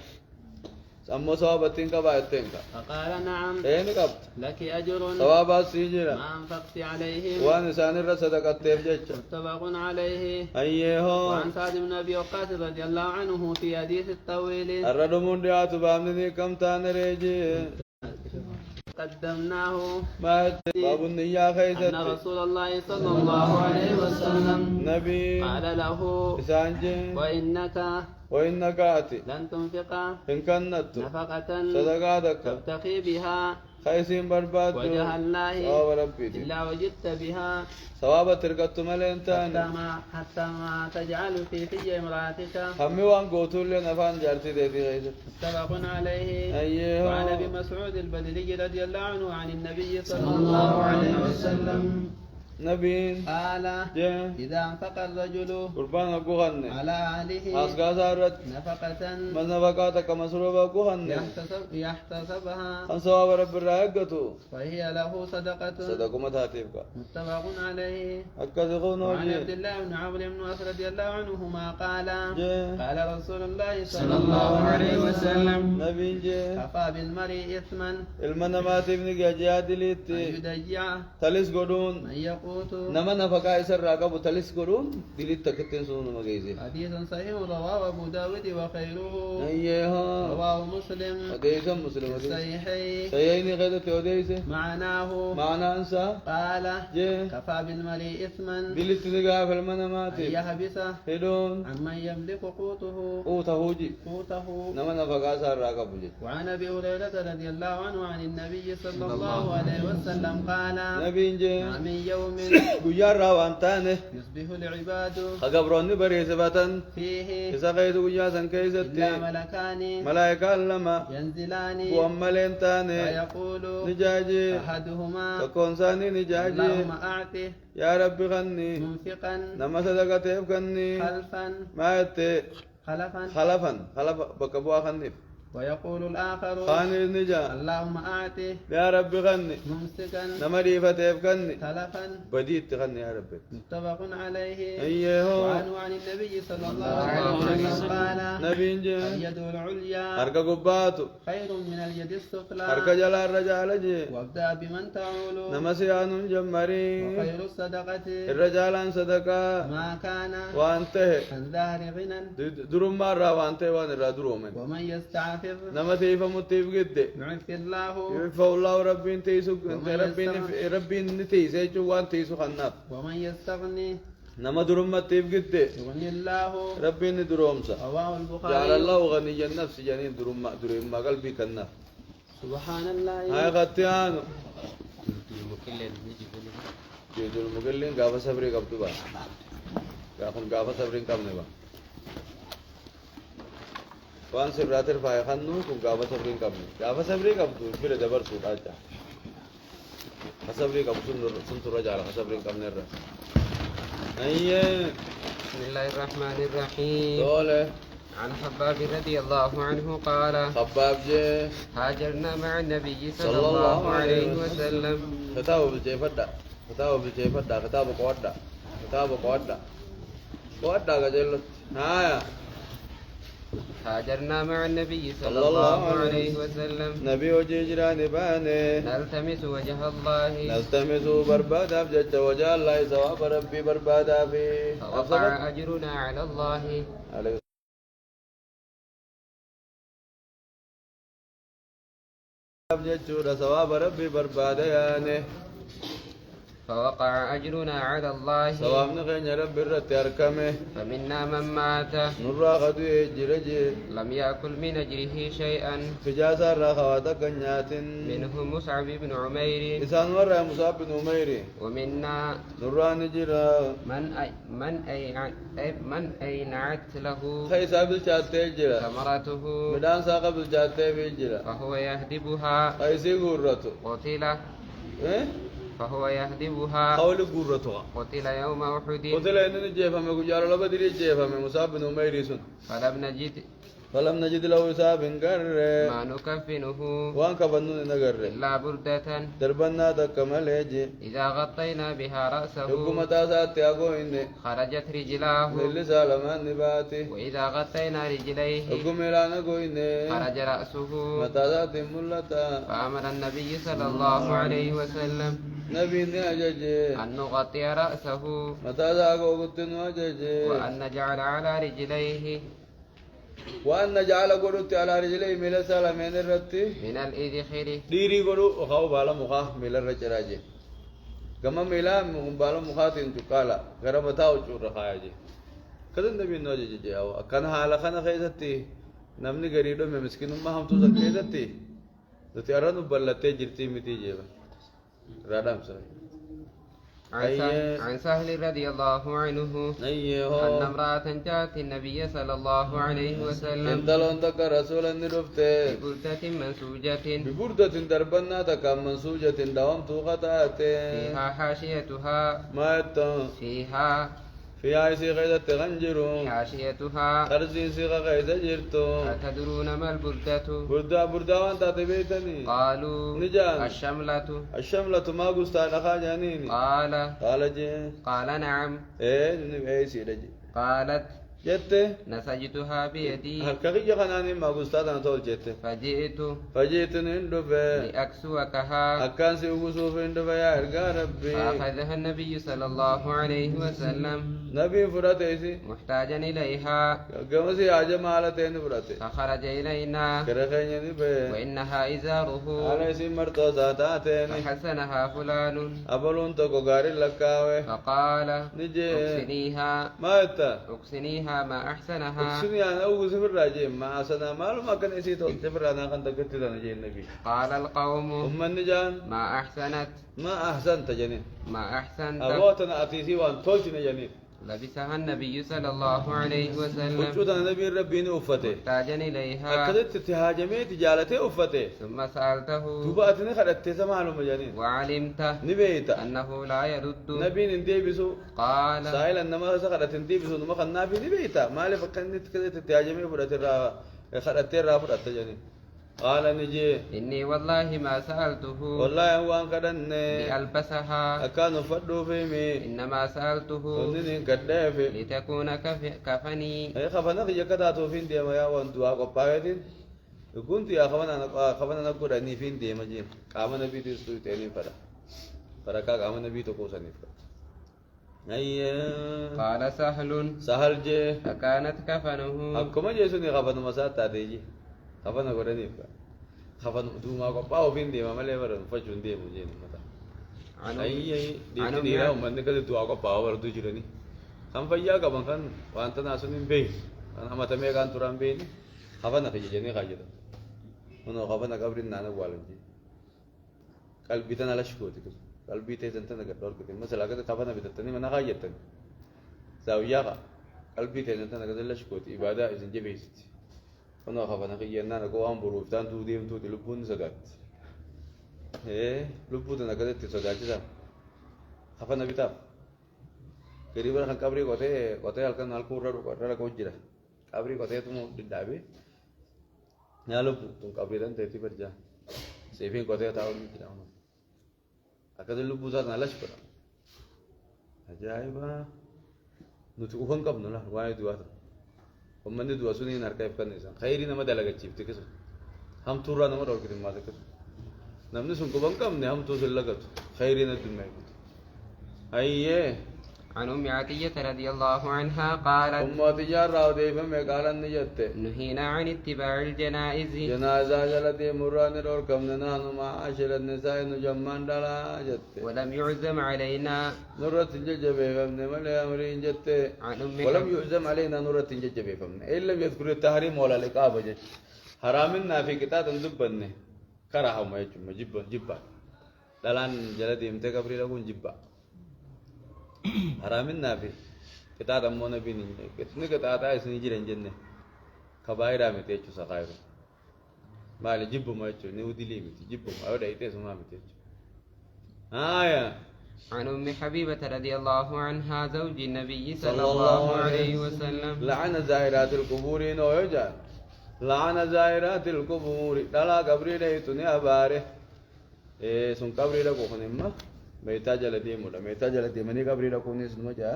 أما ثوابتين كبايتين فقال نعم إيه قبط لك أجر ثوابات سيجرا ما أنفقت عليهم ونسان الرسل قتيب جتش متفق عليه أيه وعن سعد بن ابي وقاص رضي الله عنه في حديث الطويل الردمون ديات بامني كم تان ريجي قدمناه ما باب النية أن خيزت رسول الله صلى الله عليه وسلم نبي قال له إسانجي وإنك آتي لن تنفق إن كنت نفقة صدقاتك تبتغي بها خيسين برباد وجه الله ثواب ربي إلا وجدت بها ثواب تركت ملين تاني حتى ما تجعل في حج امرأتك همي وان قوتول لنفان جارتي ديتي غيزت متفق عليه أيه وعن ابي مسعود البدري رضي الله عنه عن النبي صلى الله عليه وسلم نبي قال جه إذا أنفق الرجل قربان أقوهن على أهله أسقى سارت نفقة من نفقاتك مسروب أقوهن يحتسبها أن ثواب رب الرائقة فهي له صدقة صدقوا متاتيبك متفق عليه أكذقون وعن عبد وجه الله بن عمرو بن عاص رضي الله عنهما قال جه قال رسول الله صلى الله عليه وسلم نبي جه كفى بالمرء إثما المنامات ابن جاجات ليت أن يدجع تلس قدون من يقوت نما نفقا يسر راقب تلس قدون دليت تكتن سنون مجيزي حديث صحيح رواه أبو داود وخيره أيه رواه مسلم حديث مسلم صحيحين سيئني غيرت يوديس معناه معنى أنسى قال جه كفى بالمرء إثما دليت نقا في أن المنامات يحبسه هدون عمن يملك قوته قوته قوته نما نفقا سر راقب جه وعن ابي هريره رضي الله عنه عن النبي صلى الله عليه وسلم قال نبي جه ما من يوم guyyaa irraa waan taane يصبح العباد hagabroonni bariisifatan فيه isa qaytu guyyaa san keeysatti إلا ملكان malaayikaan lama ينزلان bu'an malee hin taane فيقول ni jaaji أحدهما tokkoon isaanii ni jaaji اللهم أعطه yaa rabbi kanni منفقا nama sadaqateef kanni خلفا maa jette خلفا بكبوا خنف ويقول الآخر خاني النجا اللهم آته يا رب غني ممسكا نمري فتيف غني تلفا بديت تغني يا رب متفق عليه. ايه وعنه عن النبي صلى الله عليه وسلم قال نبي جي اليد العليا هركا قباتو خير من اليد السفلى هركا جلا الرجال جي وابدأ بمن تعول نمسيان جمري وخير الصدقة الرجال صدقة ما كان وانته عن ظهر غنى درم مرة وانته وان را درومن ومن يستعفف نما تيف متيف قد يعف الله فالله ربي تيسو ربي نتيسو جوان تيسو خناف ومن يستغني نما درم متيف قد يغني الله ربي ندرومسا رواه جعل البخاري. الله غني النفس جنين درم ما قلبي كنا سبحان الله. هاي قتيانو جدول المقلين قافا صبري قبضوا با قافا صبرين قبضوا با وان سبرات الفاي خنو كم قافا صبرين قبضوا قافا صبري قبضوا بلا دبر سود آجا صبري قبضوا سنت رجال صبرين قبضوا الرا أيه بسم الله الرحمن الرحيم. دولة عن خباب رضي الله عنه قال خباب جي هاجرنا مع النبي صلى الله عليه وسلم. كتابه بالجيفدا كتابه قودا كجلت هايا هاجرنا مع النبي صلى الله عليه وسلم نبي وجه جيران باني نلتمس وجه الله نلتمس بربادا بجد وجه الله ثواب ربي بربادا في فوقع أجرنا على الله. عليه بجد ثواب ربي بربادا يعني فوقع أجرنا على الله. ثواب نغني ربي الرت أركمه فمنا من مات نرى غدو جرجي لم يأكل من أجره شيئا. في جاسر رخواتك نيات منهم مصعب بن عمير. إنسان ورى مصاب بن أميري ومنا نرى نجرا من أينعت له خي سابل شاتي جرا ثمرته مدان ساقبل شاتي في جرا فهو يهدبها. خي سي غورتو قتل إيه فهو يهدبها. قول غورتو قتل يوم أحد. قتل إن جيفا من كجار لبدري جيفا من مصاب بن أميري سن فلم نجد له ساب قر ما نكفنه وان كفنون نقر إلا بردة دربنا تكمل إذا غطينا بها رأسه حكومة سات ياغو إني خرجت رجلاه. للي سالمان نباتي وإذا غطينا رجليه حكومة لا نقو إني خرج رأسه. متى سات ملتا فأمر النبي صلى الله عليه وسلم نبي نجاجي أن نغطي رأسه متى ساقو قلت نجاجي وأن نجعل على رجليه وأن نجعل قلت على رجلي ميلا سالمين الرتي من الإذخر ديري قلو وخاو بالا مخاه ميلا رجراجي كما ميلا بالا مخاتين تقالا غرمتا وچور رخاياجي كذا النبي نوجي جي أو كان حالا خانا خيزتي نمني غريدو میں مسكين ما هم تو زكيزتي دتي أرانو بلتي جرتي متي جيبا رادام سري عن سهل رضي الله عنه أن امرأة جاءت النبي صلى الله عليه وسلم انتلون تك رسولا نرفته ببردة منسوجة ببردة دربنا تك منسوجة دوام توقتات فيها حاشيتها ما يتن فيها فيها سيغة تغنجرو حاشيتها خرزين سيغة جرتو أتدرون ما البردة؟ بردا وانت تبيتني قالوا نجان الشملة ما قستان خاجانيني قال جي قال نعم. ايه نبي ايه سيرجي قالت جت نسجتها بيدي هل كغي خناني ما قستان انا تول جت فجئت ندب لأكسوكها أكان سيوسوف ندب يا ارغا ربي فأخذها النبي صلى الله عليه وسلم نبي فراتيسي محتاجا إليها قمسي عجم على تين فراتي فخرج إلينا كرخيني نبي وإنها إزاره على سي مرتو ذاتاتين فحسنها فلان أبلون تكو غاري لكاوي فقال نجي أكسنيها ما يتا أكسنيها ما أحسنها. أكسني أنا أو سفر راجي ما أحسنها ما كان يسيت سفر أنا كان تقتل أنا جي النبي قال القوم النجان ما أحسنت ما أحسنت جنين ما أحسنت أبوتنا أتيسي وان تولتنا جنين لبسها النبي صلى الله عليه وسلم وجودنا نبي ربي أفته محتاجا إليها أكدت تهاجمي تجالته أفته ثم سألته توباتني خدت سمعنا مجانين وعلمت نبيت أنه لا يرد نبي ندي بسو قال سائل انما سخرت ندي بسو نما خنا في نبيت ما لي فكنت كده تهاجمي فرت را خدت را فرت جانين قال نجي إني والله ما سألته والله هو ان كدن لألبسها كانوا فدوا في مي إنما سألته ونين كدف لتكون كفني اي خفنا في كدا تو فين دي ما يا وان دعا کو پاوتين كنت يا خفنا نقول اني فين دي مجين قام نبي تستو تاني فرا قام نبي تو کو سنيف اي قال سهل جي فكانت كفنه اكما جيسوني خفنا مساتا دي خفنا قرني خفنا دوما کو پاو فين دي ما ملي ورن فجون دي مجين متا اي دي ديرا من كده دعا کو پاو ور دو جرني هم فيا كمان كان وانت ناسون بي انا ما تمي كان تران بي خفنا في جني خاجد منو خفنا قبرنا انا والنجي قلبي تنا لشكوتي قلبي تنتنا قدور كده مثلا كده خفنا بتتني من خاجتن زاويا قلبي تنتنا قدر لشكوتي عباده اذن جبيست منو خفنا في جننا نكو ام بروف تان تو ديم تو لبون سغات لبوتنا كده تسغات جدا خفنا بيتا قريبا kan kabri kote alkan alkur rara ko jira kabri kote tumu didabe nyalo tum kabri dan teti berja sevin kote tahu ni jira ono akade lu pusat nalas pura ajaiba nutu ko kap nula wai dua to omande dua suni narkai kan nisa khairi nama dalaga chipte kesu ham turra nama ror kirim made kesu namne sun ko bankam ne ham to selagat khairi na dunmai ayye عن أم عطية رضي الله عنها قالت أم عطية راودي فم قال النجت نهينا عن اتباع الجنائز جنازة جلتي مران اور كم نحن معاشر النساء نجمان دلا جت ولم يعزم علينا نورة الججب فم مل أمرين جت عن أم ولم يعزم علينا نورة الججب فم إلا يذكر التحريم ولا لقاب جت حرامنا في كتاب ندبنه كره ما يجمع جبا دلان جلتي متكبر لكون جبا حرامنا في كتاب أمونا بيني كتني كتاب اسمه جيران جنة كبايرة متيجو سخايرو مالي جيبو ما يجو نودي لي متي جيبو ما ودا يتيسو ما متيجو يا عن أم حبيبة رضي الله عنها زوج النبي صلى الله عليه وسلم لعن زائرات القبور نوجا لعن زائرات القبور دلا قبري ليتني أباره سن قبري لكو خنما ميتا جلدي مولا ميتا جلدي مني قبري لكوني سنما جا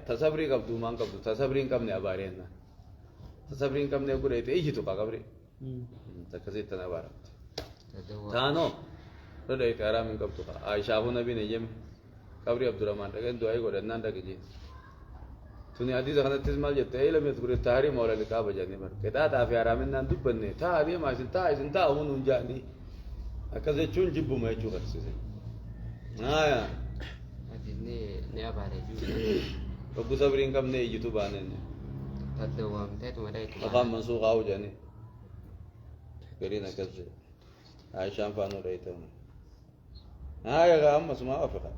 تصبري قبضو مان قبضو تصبرين قبني أبارينا تصبرين قبني أقول إيه إيجي توقع قبري تكسيت تنابارا تانو رده إتارا من قبضو عائشة أبو نبي نجم قبري عبد الرحمن لكن دعائي قد أنان تكجي توني حديث خانت تسمال جتا إيه لم يذكر التحريم ولا لقابة جاني بر كتا تافي عرامين نان دبني تا هذه ما سنتا أهون unjani أكذا چون جبو ما يجو خرسي يا ni abare Babu sabrin kam ne yitu banen تدوم تاتو مدايت أقام منسوخ أو جاني قرينا كذا عايشان فانو ريتهم يا غام مسمع أفقا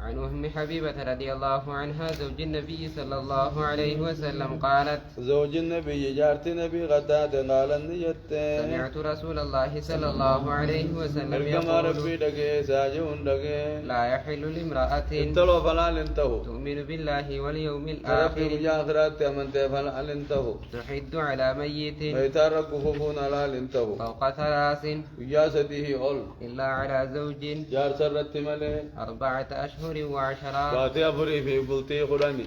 عن أم حبيبة رضي الله عنها زوج النبي صلى الله عليه وسلم قالت زوج النبي جارت النبي غداد قال النجت سمعت رسول الله صلى الله عليه وسلم كما ربي دقي ساجون دقي لا يحل لامرأة انتلو فلا لنتهو تؤمن بالله واليوم ربي الآخر مجاخرات من فلا لنتهو تحد على ميت ويتارك ففون على لنتهو فوق ثلاث وياسته أول إلا على زوج جار سرت ملي 4 أشهر وعشرة فاتي أفري في بلتي خلاني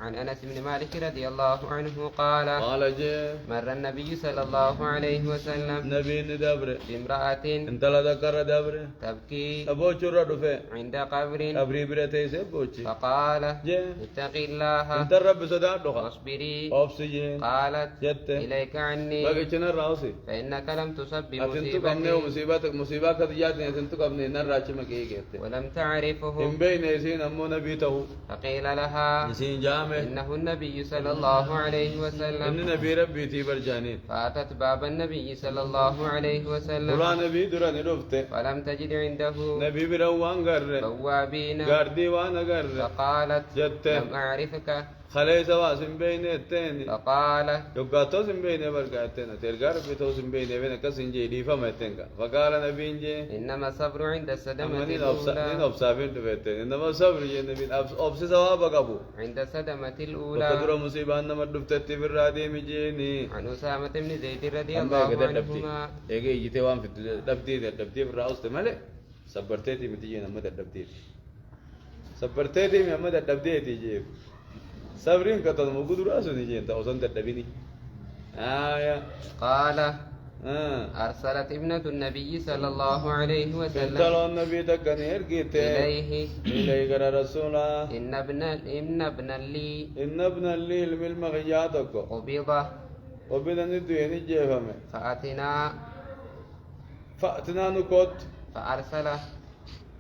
عن أنس بن مالك رضي الله عنه قال جي مر النبي صلى الله عليه وسلم نبي ندبر بامرأة انت لا ذكر دبر تبكي أبوش ردفه عند قبر أبري برتي سبوشي فقال جي اتق الله انت الرب صدق واصبري أوبسجين قالت جت إليك عني باقي چنر راوسي فإنك لم تصب أتنتو كمنه بمصيبتي مصيبة كتجات أتنتو كمنه نراچ مكيه كهتے ولم تعرفه إن بين يسين أمو نبيته فقيل لها يسين جام إنه النبي صلى الله عليه وسلم إن نبي ربي تيبر جانين فأتت باب النبي صلى الله عليه وسلم ولا نبي دران رفته فلم تجد عنده نبي بروان قر بوابين قردي وانا قر فقالت جت لم أعرفك خلي سوا سنبين التين فقال يبقى سنبين بركاتنا تلقى ربي تو سنبين بين كسن جي دي فما تنقى فقال نبي جي إنما الصبر عند الصدمة نين الأولى أبصافين تفتين إنما صبر جي نبي أبصي سوا بقبو عند الصدمة وقدر الأولى مصيبة أنما دفتت في الرادي مجيني عن أسامة بن زيد رضي أما الله قدر دبتي عنهما إيجي جيتي وان في دبتي في الرأس تملي صبرتي متيجي نمد دبتي صبرتي محمد دبتي تيجي صبرين كتر موجود رأسه نيجي أنت أصلا تدبيني آية قال أرسلت ابنة النبي صلى الله عليه وسلم تلو النبي تكني إرقيت إليه قال رسولا إن ابن لي إن ابن لي المغياتك قبض وبدأ ندوين جيفهم فأتنا نكوت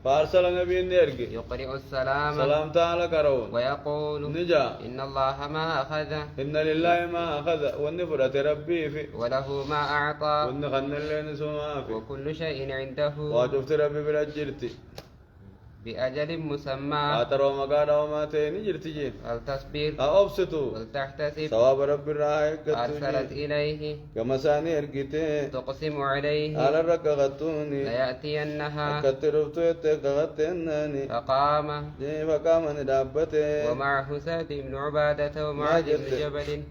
فأرسل النبي نرقي يقرئ السلام سلام تعالى كرون ويقول نجا إن الله ما أخذ إن لله ما أخذ والنفرة ربي في وله ما أعطى والنخن اللي نسوما في وكل شيء عنده وشفت ربي بلا جرتي بأجل مسمى آتروا مقادا وما تيني جرتي جين فلتصبر أبسطوا ولتحتسب ثواب رب الرائق أرسلت إليه كما ساني أرقيته تقسم عليه على الركغتوني ليأتينها أكترفتو يتغغتناني فقام فقام ندابته ومعه سعد بن عبادة ومعاذ بن جرت. جبل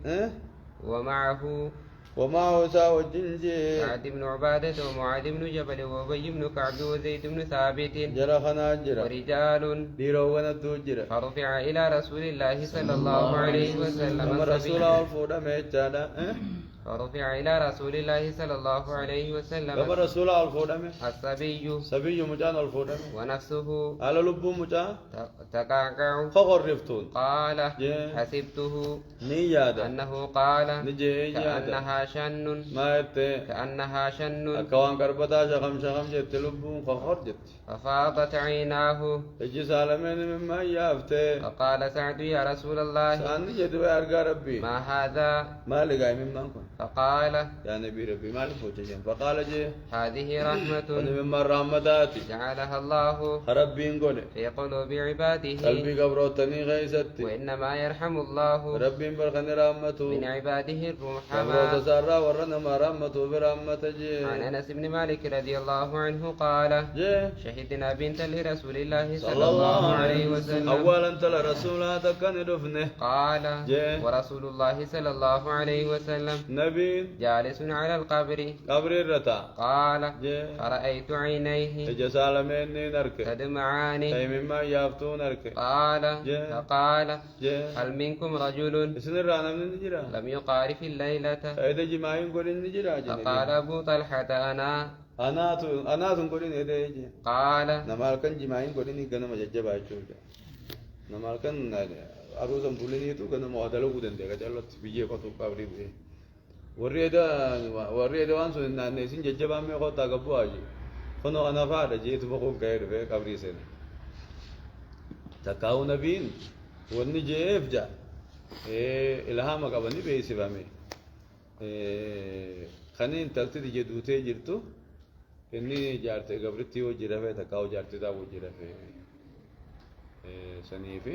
ومعه ومعه ساو الجنجي سعد بن عبادة ومعاذ بن جبل وأبي بن كعب وزيد بن ثابت جرى خناجرة ورجال ديرو ونتوجرة فرفع إلى رسول الله صلى الله عليه وسلم كما رسول الصبي الله الفوضى ميتشادا فرفع إلى رسول الله صلى الله عليه وسلم كما رسول الله الفوضى الصبي سبي مجان الفوضى ونفسه على لب مجان تقعقع فغرفتون قال جي. حسبته نيادا أنه قال نجي يادا كأنها شن ما يتي كأنها شن أكوان كربتا شخم جت لبون فخر جت ففاضت عيناه اجي سالمين مما يافته فقال سعد يا رسول الله ساني جد ويرقى ربي ما هذا ما لقاي مما كن فقال يا نبي ربي ما لفوتشين فقال جي هذه رحمة مما الرحمتاتي جعلها الله ربي نقول في قلوب عباده قلبي قبروتني غيستي وإنما يرحم الله ربي برخني رحمته من عباده قبروت الرحماء سارا ورنا ما رحمته برحمته جي عن أنس بن مالك رضي الله عنه قال جي شهدنا بنت لرسول الله صلى الله عليه وسلم أولا تلا رسولا تكن دفنه قال جاء. ورسول الله صلى الله عليه وسلم نبي جالس على القبر قبر الرتا قال جاء. فرأيت عينيه جسال مني نرك تدمعان أي مما يافتو نرك قال جاء. فقال جاء. هل منكم رجل اسن الرانا من النجرة لم يقارف الليلة إذا جماعين قولين النجرة فقال أبو طلحة أنا أنا تنقولين إذا يجي قال نمال كان جماعين قولين كنا مججبا يشوجا نمال كان أروسا بولين يتو كنا معدلو قدن ديكا جالت بيجي قطو قبري بيه warri waan sun naanne isin jajjabaan mee kottaa gabbuu aji kunoo ana faadha jeetu boquun ka'ee dhufee qabrii seena takkaa'u nabiin wanni je'eef ja ilhaama qabanii beeksifame kaniin takti tiyya duutee jirtu inni jaarte gabritti hojii rafee takkaa'u jaartitaa hojii rafee saniifi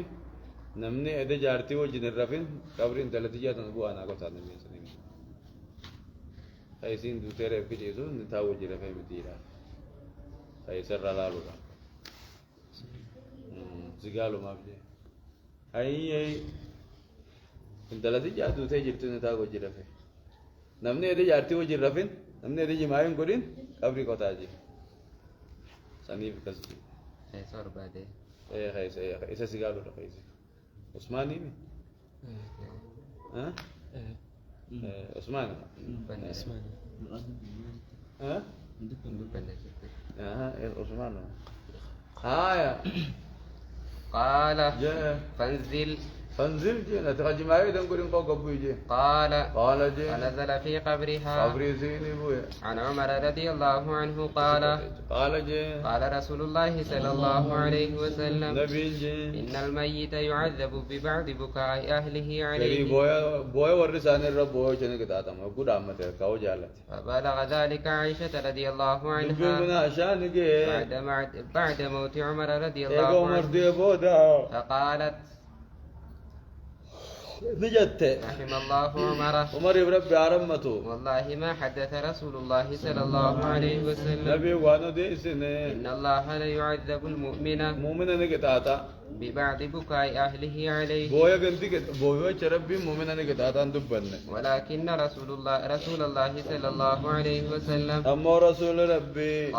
namni ede jaartii wajjin hin rafin qabriin talatiyyaa tan bu'aa naa qotaa namni saniif خايسين دوتيرة بكتيرو نتاو جرا في مديرة خايسر رلالو را زقالو ما بجي هاي انت لا تيجي دوتي جرتو نتاو جرا في نمني إذا جارتي وجرا فين نمني إذا جماعين كورين قبري كوتاجي سنيف كسبي صار بعدين ايه خايس ايه إيسا زقالو را خايس عثماني مي ها عثمان عثمان ها عثمان هايا قال جاء فانزل فانزل جينا تخجي معي تنقل قوق أبوي جي قال جي ونزل في قبرها. قبري زيني بويا. عن عمر رضي الله عنه قال جي قال رسول الله صلى الله عليه وسلم نبي جي إن الميت يعذب ببعض بكاء أهله كري عليه. بويا ورسان الرب بويا جنك تاتم أقول عمته كاو جالت فبلغ ذلك عائشة رضي الله نبي من عنها عشان جي بعد موت عمر رضي إيه الله عمر عنه دي بودا فقالت نجت رحم الله عمر عمر بربي عرمته والله ما حدث رسول الله صلى الله عليه وسلم نبي وانو دي سنة إن الله لا يعذب المؤمن مؤمنا نكتاتا ببعض بكاء أهله عليه بويا قلتي بويا شربي مؤمنا نكتاتا دبن ولكن رسول الله صلى الله عليه وسلم أما رسول ربي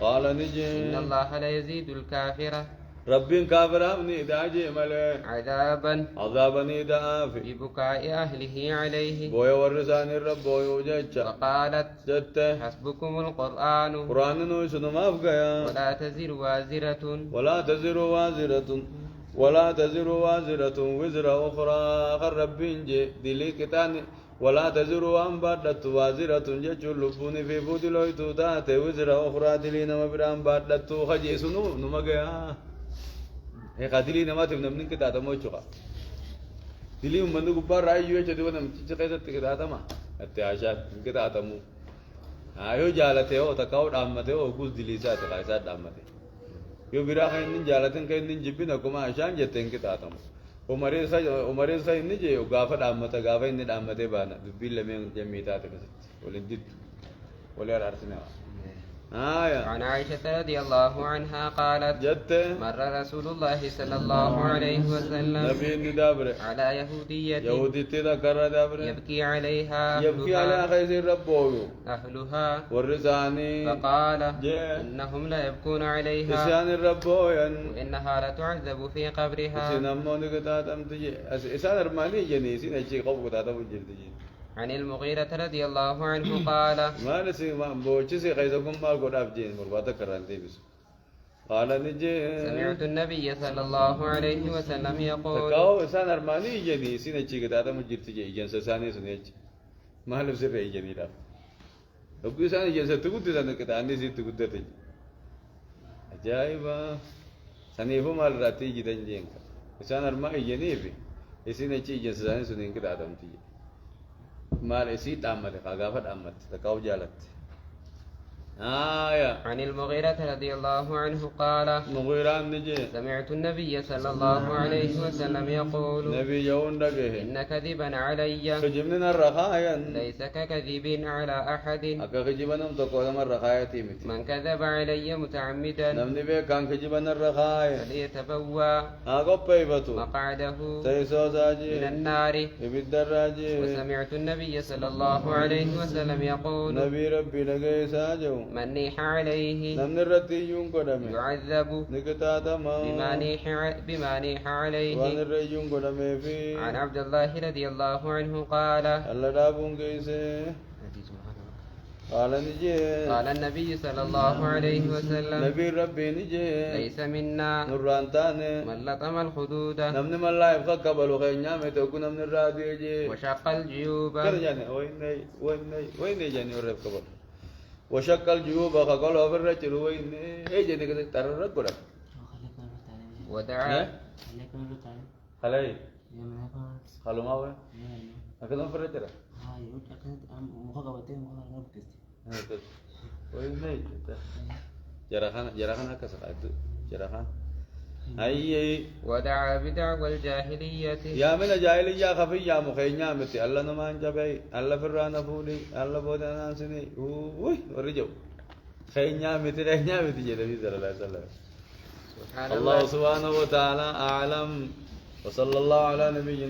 قال نجي إن الله لا يزيد الكافر ربي كافر أمني داجي ملي عذابا ندافي ببكاء أهله عليه. بويا ورسان الرب بويا وجيتشا وقالت جت حسبكم القرآن قرآن نوشن ما فقيا ولا تزر وازرة ولا تزر وازرة وزر أخرى آخر ربي جي دلي كتاني ولا تزر وان بادت وازرة جيتشو لبوني في بودي لويتو تاتي وزر أخرى دلي نما بران بادت خجيسنو نمجيا هي قاتلي نما تبنى من كتاتا موچوكا دلي من غبار راي يو چدي ونم چقيت كتاتا ما اتعاشات كتاتا مو ايو جالته او تكاو دامته او كوز دلي سات قايسا دامته يو بيرا خين جالتن كين جيبنا كما عشان جتن كتاتا مو عمر ساي نجي غافا دامته غافا ان دامته بانا بيل من جميتا تكست ولدت ولا ارسنا عن عائشة رضي الله عنها قالت جت مر رسول الله صلى الله عليه وسلم نبي ندابر على يهودية تذكر دابر يبكي عليها خير ربو أهلها والرزاني فقال إنهم لا يبكون عليها إسان الربو وإنها لتعذب في قبرها. إسان الرماني جني سين أشي قبو تاتم جلتجي. عن المغيرة رضي الله عنه قال ما نسي ما بوجسي خيزكم ما قد أفجين مرباطة كرانتي بس قال نجي سمعت النبي صلى الله عليه وسلم يقول تكاو إنسان أرماني جني سين أشي كتاتا مجرتجي جنس ساني سنيج ما لبس رأي جني لا لو إنسان جنس تقول تزان كتاني سي تقول تجي أجايبا سنيفو مال راتي جدًا جنك إنسان أرماني جني في سين أشي جنس ساني سنين كتاتا مجرتجي مال اسيد امت قافت امت تكاو جالت عن المغيرة رضي الله عنه قال مغيرة نجي سمعت النبي صلى الله عليه وسلم يقول نبي يوم دقه إن كذبا علي خجبنا الرخايا ليس ككذب على أحد أكا خجبنا متقوى من الرخايا تيمت من كذب علي متعمدا نمني بي كان خجبنا الرخايا فليتبوى أكا بيبتو مقعده تيسو ساجي من النار. إبد الراجي وسمعت النبي صلى الله عليه وسلم يقول نبي ربي لقي ساجو من نيح عليه نمن الرتي يوم قدمي يعذب نكتاتا ما بما نيح عليه. وان الرجيم قدمي في عن عبد الله رضي الله عنه قال الله دابون كيسي قال نجي قال النبي صلى الله عليه وسلم نبي ربي نجي ليس منا نوران تاني من لطم الخدود نمني من لا يبقى قبل وخي نعمة تكون من الرادي جي وشق الجيوب كان جاني وين جاني ورب قبل وشق الجيوب خقل وفرج وين اي جاني كده تررق قرب ودعا خلاي خلو ما هو أكيد فرج ترى وين جرخان هكذا itu جرخان أي ودعا بدعوى الجاهلية يا من الجاهلية خفي يا مخينيا متي الله نمان جبي الله فرنا فودي الله بودنا سني وي ورجو خينيا متي رينيا متي جلبي صلى الله عليه وسلم الله سبحانه وتعالى أعلم وصلى الله على نبينا